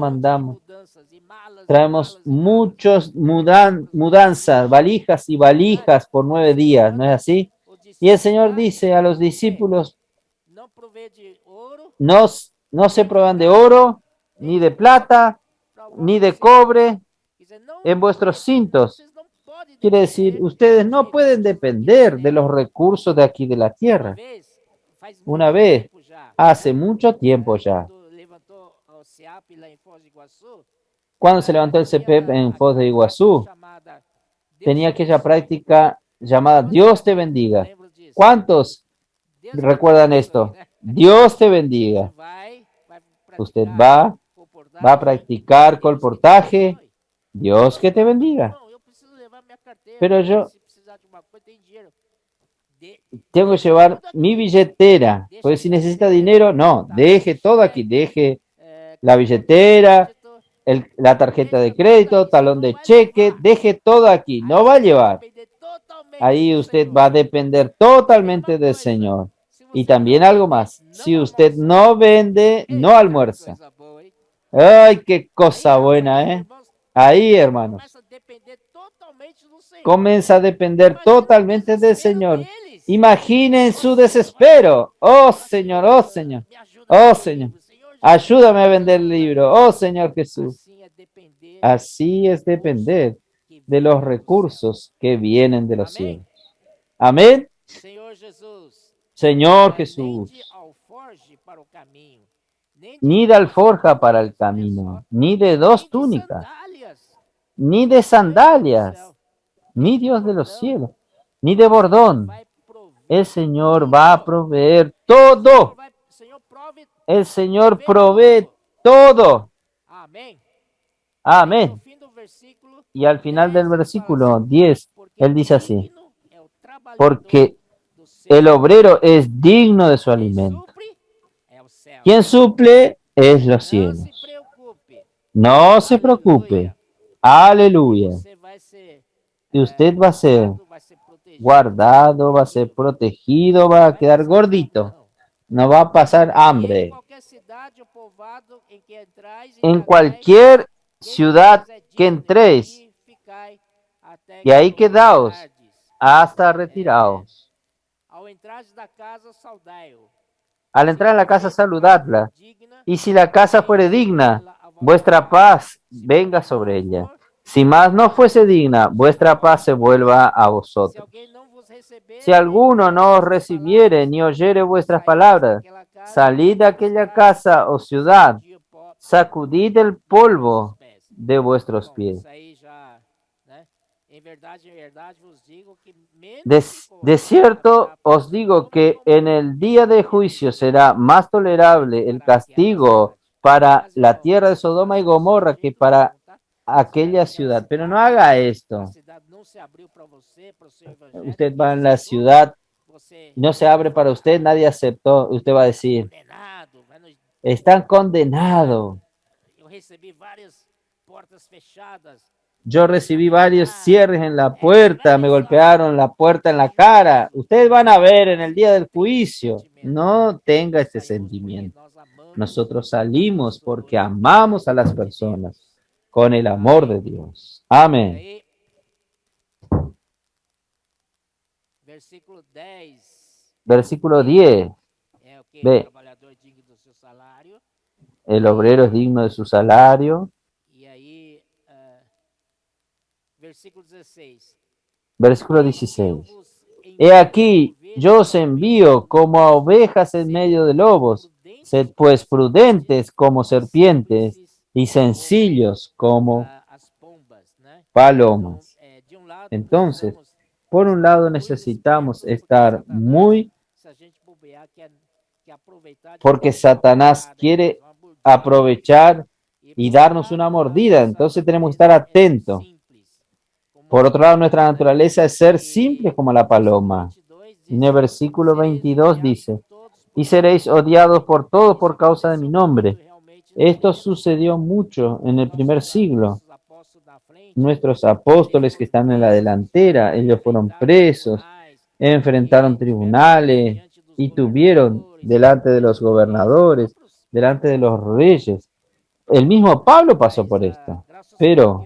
traemos muchos mudanzas, valijas y valijas por 9 días, ¿no es así? Y el Señor dice a los discípulos, no se prueban de oro, ni de plata, ni de cobre en vuestros cintos. Quiere decir, ustedes no pueden depender de los recursos de aquí de la tierra. Una vez, hace mucho tiempo ya, cuando se levantó el CPEP en Foz de Iguazú, tenía aquella práctica llamada Dios te bendiga. ¿Cuántos recuerdan esto? Dios te bendiga. Usted va a practicar colportaje. Dios que te bendiga. Pero yo tengo que llevar mi billetera. Pues si necesita dinero, no, deje todo aquí. Deje la billetera, la tarjeta de crédito, talón de cheque, deje todo aquí. No va a llevar. Ahí usted va a depender totalmente del Señor. Y también algo más. Si usted no vende, no almuerza. Ay, qué cosa buena, ¿eh? Ahí, hermanos. Comienza a depender totalmente del Señor. Imaginen su desespero. Oh, Señor, oh, Señor. Oh, Señor. Ayúdame a vender el libro. Oh, Señor Jesús. Así es depender de los recursos que vienen de los cielos. Amén. Señor Jesús. Ni de alforja para el camino, ni de dos túnicas, ni de sandalias, ni Dios de los cielos, ni de bordón. El Señor va a proveer todo. El Señor provee todo. Amén. Y al final del versículo 10, Él dice así, porque el obrero es digno de su Quem alimento. supre é o céu. Quien suple es los Não se cielos. preocupe. No se preocupe. Aleluya. Você vai ser Y usted va a ser guardado, vai ser protegido. guardado, va a ser protegido, va a quedar gordito. No va a pasar E em hambre. qualquer cidade ou povoado em que entrais e En tragais, cualquier quem ciudad vos é que digno de entréis, ir, ficai até y ahí que quedaos voltardes. hasta retiraos. Ao entrares da casa, saudai-o. Al entrar en la casa, saludadla. Digna, Y si la casa fuere digna, ela a vossa vuestra paz venga sobre ella. Si más no fuese digna, vuestra paz se vuelva a Se vosotros. alguém não vos receber, Si alguno no os recibiere ni oyere vuestras palabras, salid de aquella casa o ciudad, sacudid el polvo de vuestros pies. Isso aí já, né? Em verdade vos digo que menos De cierto os digo que en el día de juicio será más tolerable el castigo para la tierra de Sodoma y Gomorra que para aquella ciudad. Pero no haga esto. A cidade não se abriu para você, para o seu evangelho. Usted va en la ciudad Você y no se abre para usted, nadie aceptó. Usted va a decir, condenado, vai no- están condenados. eu recebi várias portas fechadas. Yo recibí varios cierres en la puerta, me golpearon la puerta en la cara. Ustedes van a ver en el día del juicio. No tenga este sentimiento. Nós amamos Nosotros salimos porque amamos a las personas con el amor de Dios. Amén. aí. Versículo 10. Versículo 10. É o que? Ve. O trabalhador digno do seu salário. El obrero es digno de su salario. E aí, versículo 16. Versículo Eu 16. vos He aquí, envio yo os envío como a ovejas en medio de lobos. Sed pues prudentes como serpientes y sencillos como as pombas, né? palomas. De um lado, Entonces, precisamos por un lado muito necesitamos espertos, estar porque Satanás, muy, se a gente bobear, quer aproveitar de porque uma Satanás bofetada, quiere uma mordida, aprovechar e y por darnos outro una lado, mordida. a Entonces tenemos que natureza estar atentos. simples, como Por a otro lado, paloma, nuestra né? naturaleza es ser E simples como la paloma. versículo 22 En el versículo "Sereis 22 odiados dice, por todos por y seréis odiados por todos por causa de mi aconteceu nombre. muito realmente no Esto primeiro sucedió mucho en el primer siglo. nossos apóstolos da frente, Nuestros apóstoles que están en la delantera, ellos fueron presos, enfrentaron tribunales y tuvieron delante de los gobernadores, delante de los reyes. El mismo Pablo pasó por esto. Pero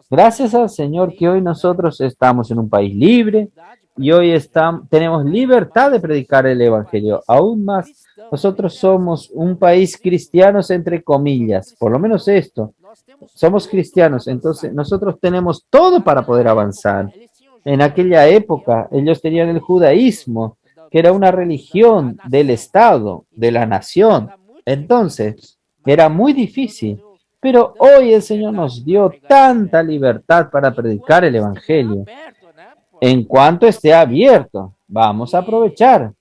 gracias al Señor que hoy nosotros estamos en un país libre y hoy tenemos libertad de predicar el Evangelio. Aún más, nosotros somos un país cristianos entre comillas, por lo menos esto. Somos cristianos, entonces nosotros tenemos todo para poder avanzar. En aquella época ellos tenían el judaísmo, que era una religión del Estado, de la nación. Entonces, era muy difícil. Pero hoy el Señor nos dio tanta libertad para predicar el Evangelio. En cuanto esté abierto, vamos a aprovechar.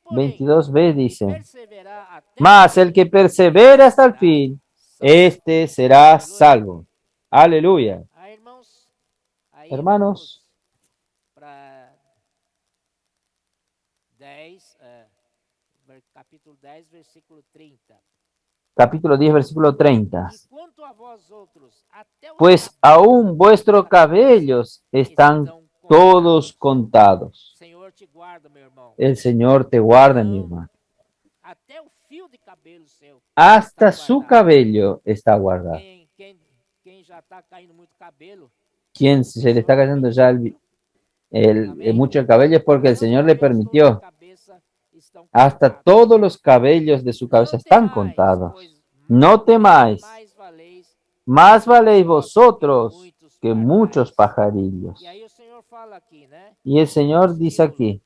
22b dice, mas el que persevera hasta el fin, este será salvo. Aleluya. Hermanos, para 10, capítulo 10, versículo 30. capítulo 10, versículo 30. E quanto a vós outros, até os Pues aún vuestros cabellos están todos contados. Senhor te guarda, meu irmão. El Señor te guarda, mi hermano. Até o fio de cabelo seu. Hasta está su guardado. cabello está guardado. Quem já está caindo muito cabelo, Quien se le está cayendo ya mucho el cabello es porque el Señor le permitió. Hasta todos los cabellos de su cabeza están contados. No temáis, más valéis vosotros que muchos pajarillos. E aí o Senhor fala aqui, né? Y el Señor dice aquí,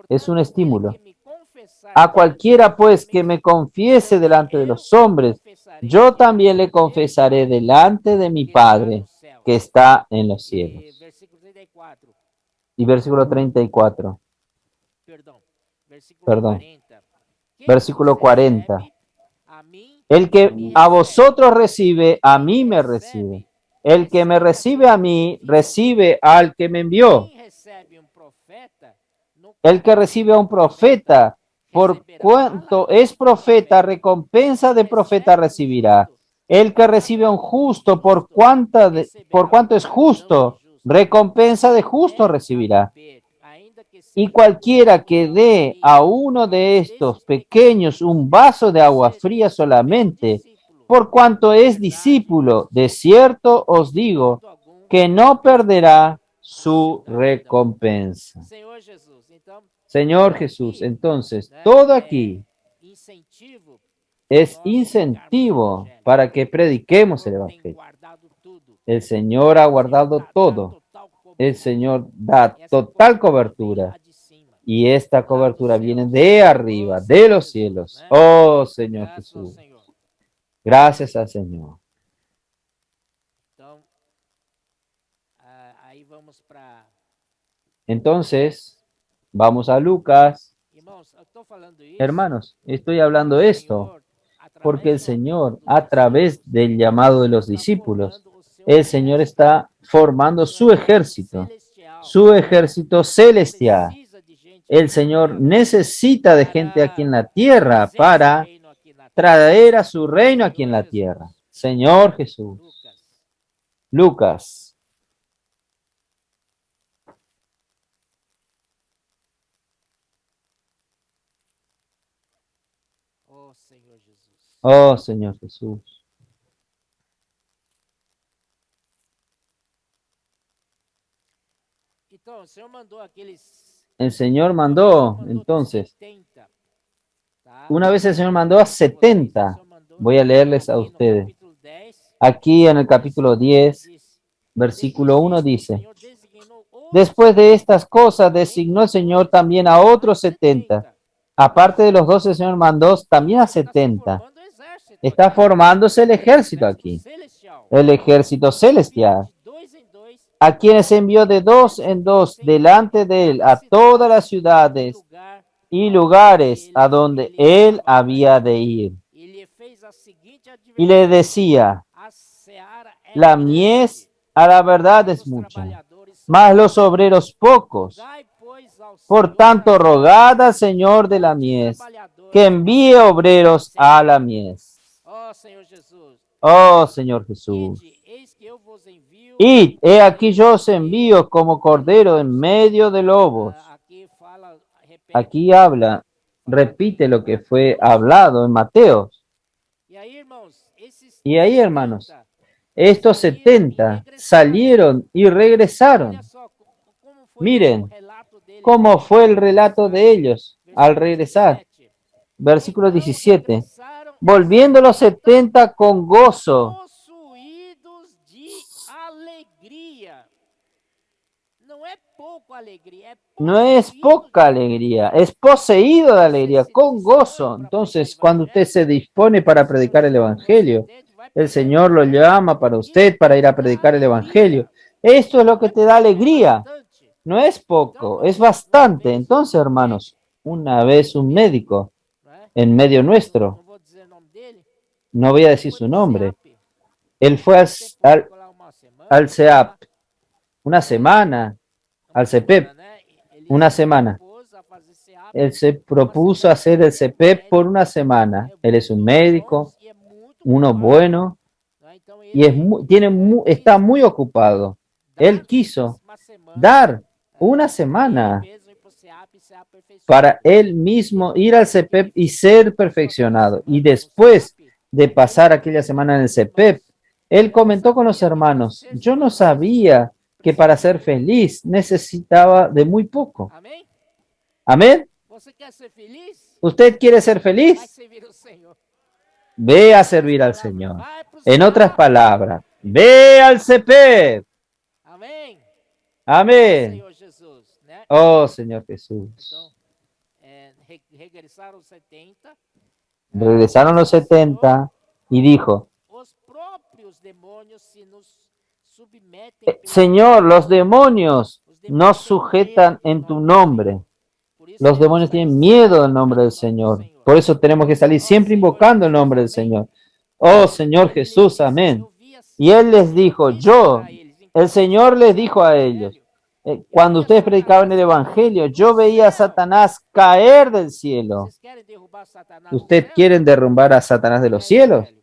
es un Portanto, estímulo. aquele que me confessar A cualquiera pues que me confiese delante de los hombres, yo también le confesaré delante de mi Padre que está en los cielos. Versículo 34. Y versículo 34. Perdão. Versículo Perdón. 40. Quem Versículo vos 40. recebe, a mim, El que a vosotros recibe, a mí me recibe. El que me recibe a mí, recibe al que me envió. quem recebe recebe um profeta, no El que recibe a un profeta, por cuanto es profeta, recompensa de profeta recibirá. El que recibe a un justo, por cuanto es justo, recompensa de justo recibirá. Y cualquiera que dé a uno de estos pequeños un vaso de agua fría solamente, por cuanto es discípulo, de cierto os digo, que no perderá su recompensa. Senhor Jesus, então, Señor Jesús, entonces, todo aquí incentivo es incentivo para que prediquemos el tem Evangelio. guardado tudo. El Señor ha guardado todo. Total El Señor da total cobertura. de cima. Y esta cobertura viene de arriba, de los cielos. Oh Señor Graças ao Jesús. Senhor. Gracias al Señor. Então, aí vamos para... Entonces, vamos a Lucas. Irmãos, eu estou falando isso. Hermanos, estoy hablando esto porque el Señor, a través del llamado de los discípulos, el Señor está formando su ejército celestial. El Señor necesita de gente aquí en la tierra para traer a su reino aquí en la tierra. Señor Jesús. Lucas. Oh, Senhor Jesus. Oh, Señor Jesús. Então, o Senhor mandou aqueles... El Señor mandó, entonces, 70, tá? una vez el Señor mandó a 70. O Senhor mandou Voy a leerles a aqui no ustedes. capítulo 10, Aquí en el capítulo 10, diz, versículo 1 o dice, Senhor designou outros después de estas cosas designó el Señor también a otros 70. Aparte de los 12, el Señor mandó también a 70. formando o exército Está aqui, formándose el ejército aquí, celestial. el ejército celestial, De dois em dois, a quienes envió de dos en dos delante de él a todas las ciudades lugar, y lugares a donde él había de ir. e lhe fez a seguinte Y le advertência: decía, a seara é la grande, mies a la verdad es os mucha, trabalhadores são mas los obreros pocos. Rogai, pois, ao Por Senhor tanto, da rogad al Señor de la mies mies trabalhadores que envíe obreros a la mies. Ó Senhor Jesus, Oh Señor Jesús. ide, eis que eu vos envio. Id, he aquí yo os envío como cordero en medio de lobos. Aqui fala, repete. Aquí habla, repite lo que fue hablado en Mateo. E aí, irmãos, esses Y ahí, hermanos, 70, estos 70 salieron y regresaron. olha só como foi Miren o relato deles. cómo fue el relato de ellos al regresar. 17. Versículo 17. Regresaram Volviendo los 70 con gozo. possuídos de alegria. Não é pouco alegria, é No es poca alegría, es poseído de alegría, con gozo. Entonces, cuando usted se dispone para predicar el Evangelio, el Señor lo llama para usted para ir a predicar el Evangelio. Esto es lo que te da alegría. No es poco, es bastante. Entonces, hermanos, una vez un médico en medio nuestro, Não vou dizer o nome dele. no voy a decir su nombre, CEAP. él fue Tem que lá uma semana, al CEAP una semana, al CEPEP né? Ele una semana. propôs a fazer CEAP. Él se propuso hacer el CEPEP por una semana. Él es un médico, E é muito uno bom, bueno, né? Então, y está muy ocupado. Él quiso dar una semana para él mismo ir al CEPEP y ser perfeccionado. Y después de pasar aquella semana en el CEPEP, él comentó con los hermanos, yo no sabía que para ser feliz necesitaba de muy poco. Amém? Amén. Você quer ser feliz? ¿Usted quiere ser Vai feliz? servir o Senhor. Ve a servir al Señor. Vai pro En céu. otras palabras, ve al CEPEP. Amém? Amén. Senhor Jesus, né? Oh Señor Jesús. Então, regressaram os 70. Regresaron los 70 y dijo, Os próprios demônios se nos submetem. pelo Señor, nome. los demonios nos sujetan en tu nombre. Por isso Los devemos demonios estar tienen miedo del nombre del sempre Señor. invocando o Por eso tenemos que salir siempre invocando el nombre del Señor. Oh Señor Jesús, amén. Eu vi assim, Y él les dijo, yo, para eles, el Señor les dijo a ellos, Cuando ustedes predicaban el Evangelio, yo veía a Satanás caer del cielo. Vocês querem derrubar Satanás do ¿Ustedes céu? quieren derrumbar a Satanás de los Aí, cielos? velho,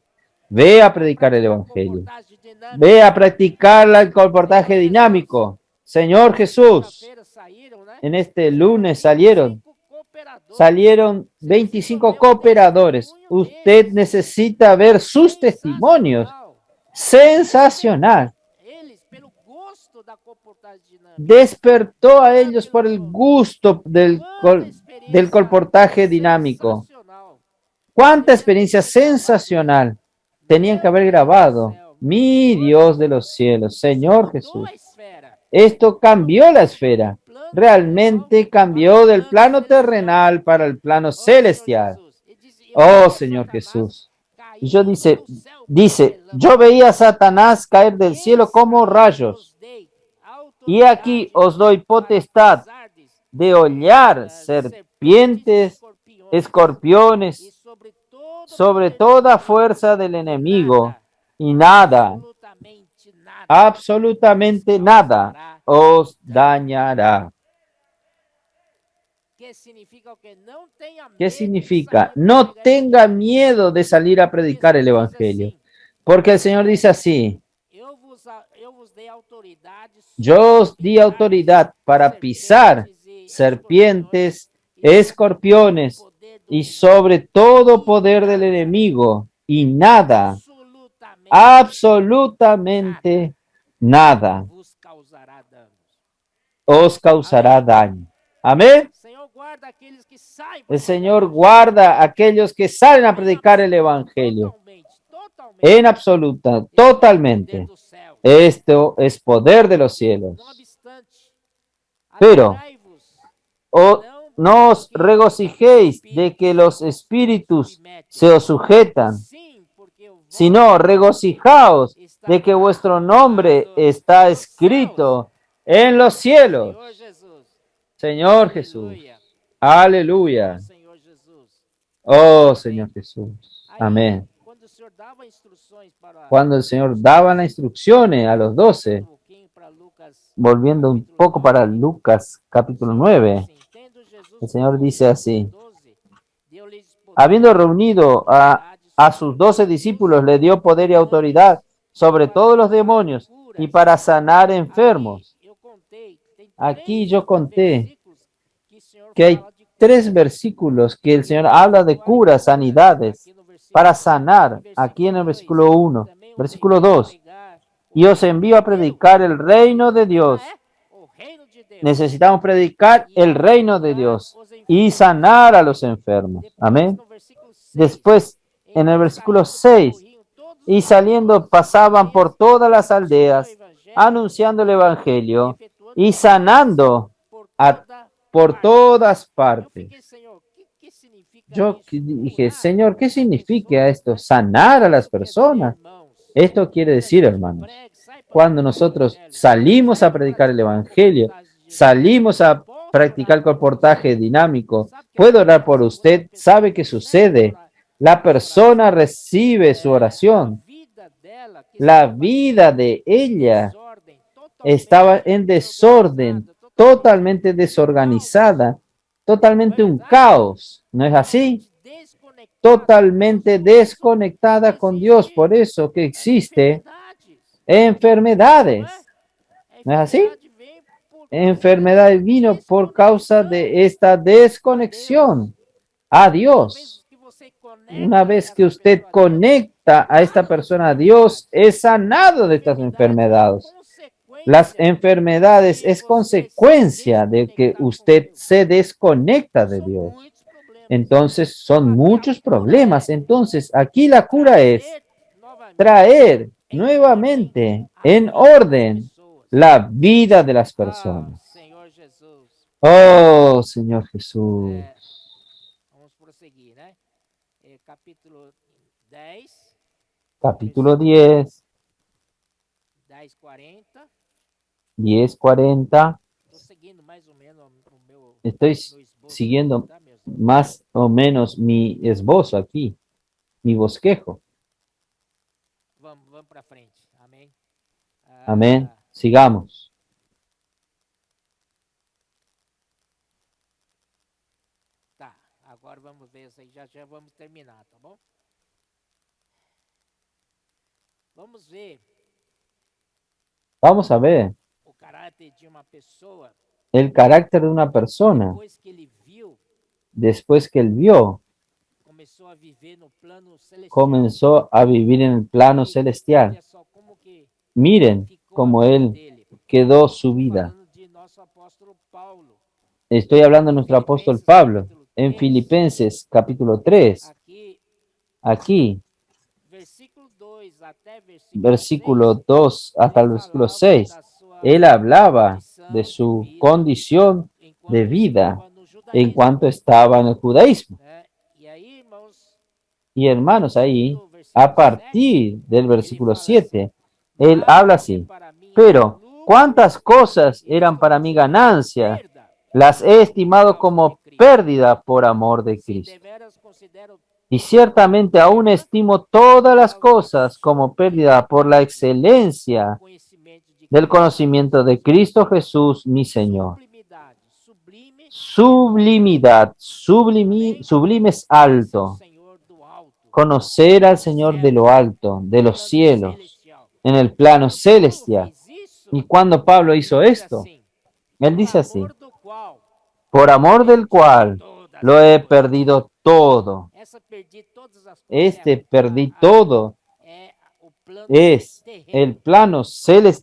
Ve a vai predicar el praticar Evangelio. comportagem dinâmica. Ve a practicar el comportaje dinámico. Señor Jesús, Segunda-feira saíram, né? en este lunes salieron 25 cooperadores. 25 cooperadores. Usted necesita ver sus testimonios. Sensacional. Eles, pelo gosto da comportagem dinâmica. Despertó a ellos por el gusto del Quanta experiência comportaje dinámico. sensacional. ¡Cuánta experiencia sensacional! Tenían que haber grabado. Mi Dios de los cielos, Señor Jesús. Mudou a esfera. Esto cambió la esfera. Realmente cambió del plano terrenal para el plano celestial. Oh, Señor Jesús. Y yo dice, yo veía a Satanás caer del cielo como rayos. Y aquí os doy potestad de hollar serpientes, escorpiones, sobre toda fuerza del enemigo, y nada, absolutamente nada, os dañará. ¿Qué significa? No tenga miedo de salir a predicar el Evangelio, porque el Señor dice así: yo os di autoridad para pisar serpientes, escorpiones y sobre todo poder del enemigo, y nada, absolutamente nada, os causará daño. Amén. El Señor guarda a aquellos que salen a predicar el Evangelio. En absoluta, totalmente. Esto es poder de los cielos. Pero no os regocijéis de que los espíritus se os sujetan, sino regocijaos de que vuestro nombre está escrito en los cielos. Señor Jesús. Aleluya. Oh, Señor Jesús. Amén. Cuando el Señor daba las instrucciones a los 12, volviendo un poco para Lucas capítulo 9, el Señor dice así: habiendo reunido a sus 12 discípulos, le dio poder y autoridad sobre todos los demonios y para sanar enfermos. Aquí yo conté que hay 3 versículos que el Señor habla de curas, sanidades, para sanar. Aquí en el versículo 1, versículo 2. Y os envío a predicar el reino de Dios. Necesitamos predicar el reino de Dios y sanar a los enfermos. Amén. Después, en el versículo 6, y saliendo pasaban por todas las aldeas, anunciando el evangelio y sanando por todas partes. Yo dije, Señor, ¿qué significa esto? Sanar a las personas. Esto quiere decir, hermanos, cuando nosotros salimos a predicar el evangelio, salimos a practicar el comportaje dinámico, puedo orar por usted, ¿sabe qué sucede? La persona recibe su oración. La vida de ella estaba en desorden, totalmente desorganizada, totalmente un caos. ¿No es así? Totalmente desconectada con Dios. Por eso que existe enfermedades. ¿No es así? Enfermedad vino por causa de esta desconexión a Dios. Una vez que usted conecta a esta persona a Dios, es sanado de estas enfermedades. Las enfermedades es consecuencia de que usted se desconecta de Dios. Entonces son muchos problemas. Entonces aquí la cura es traer nuevamente en orden la vida de las personas. Oh, Señor Jesús. Vamos prosseguir, né? Capítulo 10. Capítulo 10, 10:40. 10:40. Estou seguindo mais ou menos o meu Estoy esboço, siguiendo tá, meus irmãos? más o menos mi esbozo aquí, mi bosquejo. Vamos para frente. Amém. Amén. Sigamos. vez aí, já vamos terminar, tá bom? Vamos ver Vamos a ver o caráter de uma pessoa el carácter de una persona depois que ele viu, después que él vio, começou a viver no plano celestial. comenzó a vivir en el plano celestial. Olha só como que Miren ficou a cómo vida él dele. quedó su vida. Falando de nosso apóstolo Paulo. Estoy hablando de nuestro apóstol Filipenses, Pablo capítulo en 3, Filipenses capítulo 3. aqui, Aquí, versículo 2 até versículo 2 hasta el ele versículo falava 6, da sua él hablaba de condição su vida condición de enquanto vida estava no en judaísmo, cuanto estaba en el judaísmo. né? E aí, irmãos, Y hermanos, ahí, do versículo a 7, partir del ele versículo fala assim: 7, él "Mas habla o que así, para mim era pero lucro, cuántas cosas eran isto para mi julgo como ganancia, perda las he estimado por amor de como Cristo. pérdida por amor de Se Cristo. deveras considero Y ciertamente aún perda estimo todas las por causa cosas como pérdida por la do excelencia conhecimento de del Cristo conocimiento de Cristo Jesús, mi Señor. sublimidade, sublime, Sublimidad, sublime es conhecer o alto. Senhor do alto, Conocer al do Señor céu, de lo alto, de no los plano cielos, celestial. en el plano Quando Paulo celestial. fez isso, Y cuando Pablo ele hizo diz esto, assim: él por dice así, amor do qual por amor del perdi cual todas lo as he coisas. perdido todo. Essa perdi todas as coisas Perdí todo, é o plano es el terreno. plano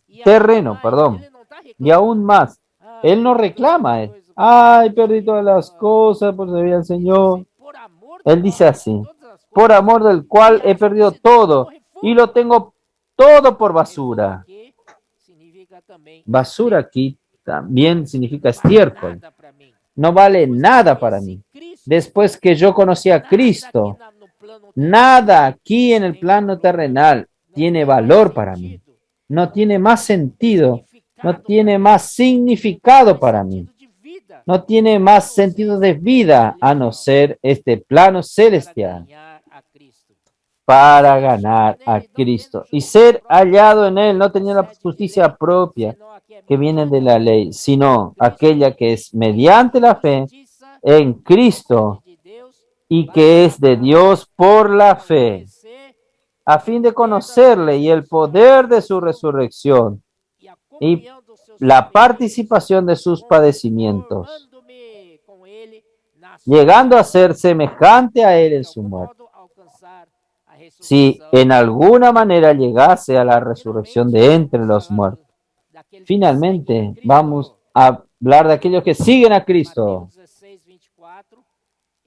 E ainda terreno, mais, perdón. ele não está Y aún reclamando. más, Ah, él no perdi todas as reclama, coisas. ay, perdí todas las cosas por servir al Ele diz Señor. assim, por amor do Él qual dice perdi así, todas as por coisas amor del e cual he as perdido considero como todo y lo refúgio. tengo todo por Refúgio basura. aqui significa também Basura esterco. aquí también significa Não vale estiércol. nada para mim. No vale Depois que eu nada para conheci mí. Cristo, Después que yo conocí a nada aqui Cristo, no plano terreno nada aquí en el tem plano valor para mim. terrenal Não tiene tem mais valor para mí. sentido. No Não tiene tem más mais sentido. No significado tiene para mí. más Não tem significado mais para mí. sentido de vida. No tiene A más não ser sentido esse de plano vida a no celestial ser este plano para celestial ganhar a Cristo. para Ser achado ganar a nele, não tendo Cristo y justiça ser própria hallado en Él, que no teniendo la procede de justicia lei, propia senão a que é que viene de mediante a la fé ley, em sino Cristo, aquella que es que é a mediante la fe justiça en que procede Cristo de Deus y que para es de a Dios por la para o fe, conhecer a o fin de poder da conocerle y el sua poder de su ressurreição resurrección e a y comunhão dos seus la sofrimentos, participación de sus padecimientos, conformando-me com ele na sua llegando a morte, ser semejante a para Él que en de su algum muerte. modo alcançar a Si ressurreição en alguna manera dos mortos. llegase a la resurrección Finalmente, de entre vamos los falar muertos. daqueles que seguem a Finalmente, vamos Cristo. a hablar de aquellos que siguen a Mateus Cristo. 16, 24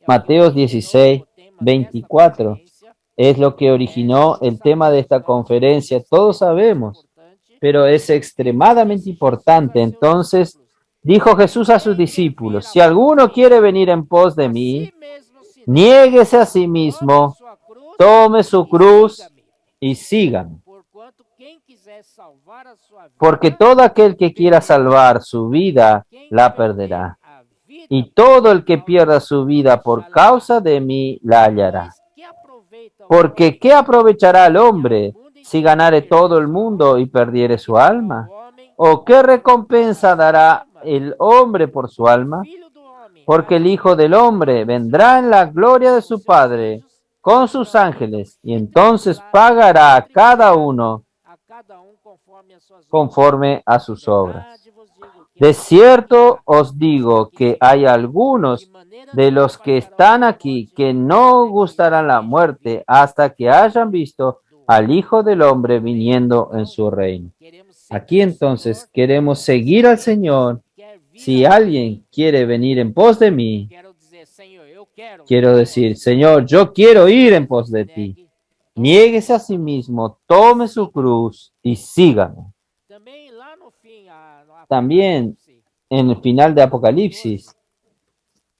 é o que Mateo originou 16, o tema desta 24 conferência. es lo que originó Todos el tema de sabemos, esta irmãos, que é conferencia. Todos extremamente sabemos, importante. pero es Então extremadamente disse Jesus a importante. seus Entonces, discípulos: dijo se Jesús a sus alguém quer vir discípulos, si após alguno quiere mim, venir en pos de a mí, si mesmo se negue, niéguese a sí tome a mismo, sua cruz tome su e cruz siga-me. y sígame. Porquanto quem quiser salvar a sua Porque vida, todo aquel que quiera perderá. salvar su E vida, quem la perder perderá. a vida Y por todo minha el que causa, pierda su vida por achá-la-á. causa de mí, la hallará. Pois que aproveita o Porque homem ¿qué aprovechará se el ganhar o hombre mundo si inteiro e ganare todo perder el sua mundo alma? y perdiere Que su dará o alma? homem ¿O qué por a recompensa sua dará alma? el hombre por su Porque o alma? Filho do Homem há Porque el de Hijo vir del na glória Hombre do seu vendrá en Pai la gloria de com su seus Padre anjos, con sus então ángeles, y entonces retribuirá pagará a cada uno a cada conforme as suas obras. conforme a Em sus obras. verdade vos digo que De aquele que cierto há os está digo aqui que dentro, hay de algunos maneira de los nenhuma que passará a están sua aquí morte, que no até que gustarán la vejam vir muerte hasta que o hayan Filho visto do al Homem. Hijo del Hombre Amém? viniendo en Então, su reino. queremos Aquí seguir o entonces Senhor. queremos Se seguir al alguém Señor. quer vir Si após mim, alguien quiere venir en pos de mí, quero dizer, Senhor, eu quero vir quiero após decir, ti. Señor, yo A quiero si ir en mesmo pos se de ti. negue, tome a Niéguese a sua sí cruz mismo, e tome su siga-me. cruz y sígame. Também lá no fim, no También Apocalipse, en el final de capítulo 14, Apocalipsis,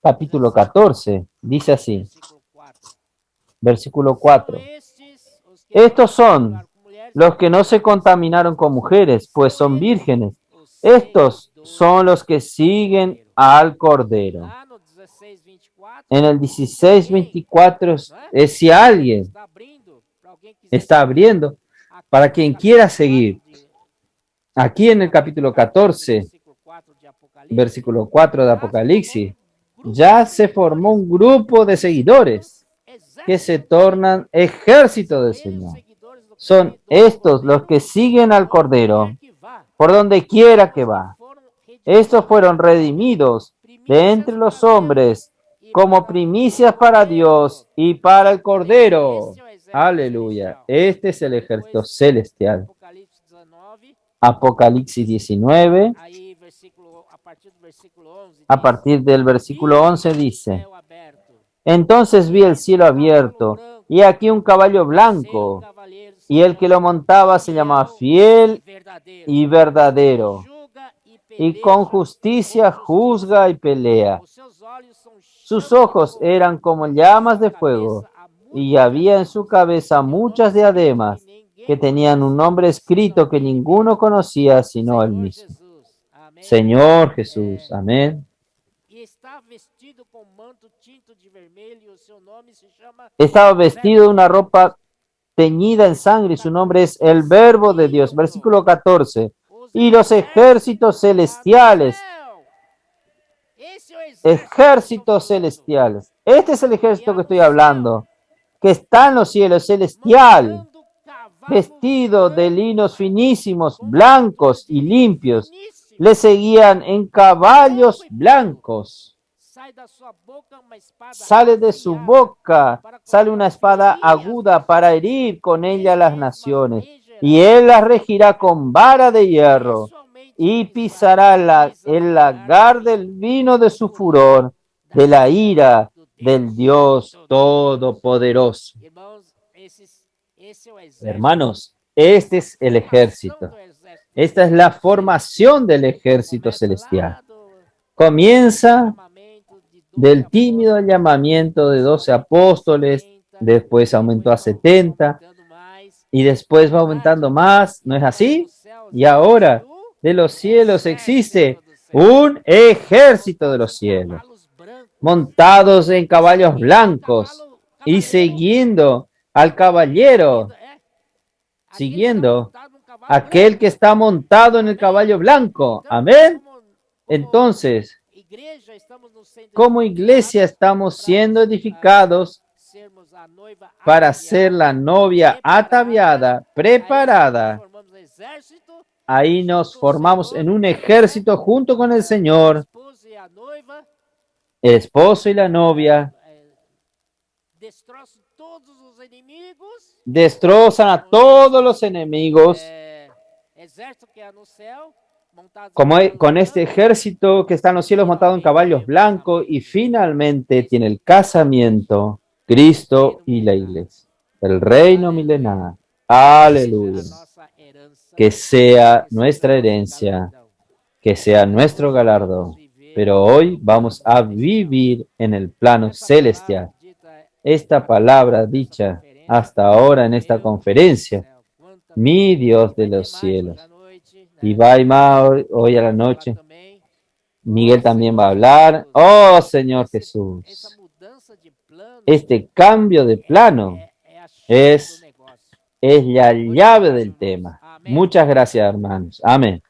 capítulo diz assim, 14, dice así, versículo 4. versículo São 4. estes os que não Estos se son misturaram com mulheres, los que porque no se eram virgens. contaminaron con mujeres, pues São son eles vírgenes. os Estos seguidores son los que do siguen Cordeiro. al Cordero. Lá no 16:24, En el se alguém, 16:24 não é? es si alguien Está abrindo para alguém quiser está seguir. abriendo Aqui para no quien quiera capítulo 4 seguir. de Aquí en el capítulo 14, versículo 4 de Apocalipse, versículo 4 de traz como nome Apocalipsis, ya se formó un grupo de seguidores que se tornan ejército del Señor. Son estos los que siguen al Cordero por donde quiera que va. Estos fueron redimidos de entre los hombres como primicias para Dios y para el Cordero. Aleluya. Este es el ejército celestial. Apocalipsis 19, a partir del versículo 11 dice: Entonces vi el cielo abierto, y aquí un caballo blanco, y el que lo montaba se llamaba Fiel y Verdadero, y con justicia juzga y pelea. Sus ojos eran como llamas de fuego, y había en su cabeza muchas diademas que tenían un nombre escrito que ninguno conocía sino él mismo. Señor Jesús, amén. Estaba vestido de una ropa teñida en sangre y su nombre es el Verbo de Dios. Versículo 14. Y los ejércitos celestiales. Ejércitos celestiales. Este es el ejército que estoy hablando, que está en los cielos, celestial, vestido de linos finísimos, blancos y limpios. Le seguían en caballos blancos. Sale de su boca, sale una espada aguda para herir con ella las naciones, y él las regirá con vara de hierro, y pisará el lagar del vino de su furor, de la ira del Dios Todopoderoso. Hermanos, este es el ejército. Esta es la formación del ejército celestial. Comienza del tímido llamamiento de 12 apóstoles, después aumentó a 70 y después va aumentando más, ¿no es así? Y ahora de los cielos existe un ejército de los cielos, montados en caballos blancos y siguiendo al caballero, siguiendo aquel que está montado en el caballo blanco. Amén. Entonces, como iglesia estamos siendo edificados para ser la novia ataviada, preparada. Ahí nos formamos en un ejército junto con el Señor, el esposo y la novia. Destrozan a todos los enemigos. Como con este ejército que está en los cielos montado en caballos blancos, y finalmente tiene el casamiento, Cristo y la iglesia, el reino milenario. Aleluya. Que sea nuestra herencia, que sea nuestro galardón. Pero hoy vamos a vivir en el plano celestial. Esta palabra dicha hasta ahora en esta conferencia, mi Dios de los cielos. Y va hoy a la noche. Miguel también va a hablar. Oh Señor Jesús, este cambio de plano es la llave del tema. Muchas gracias, hermanos. Amén.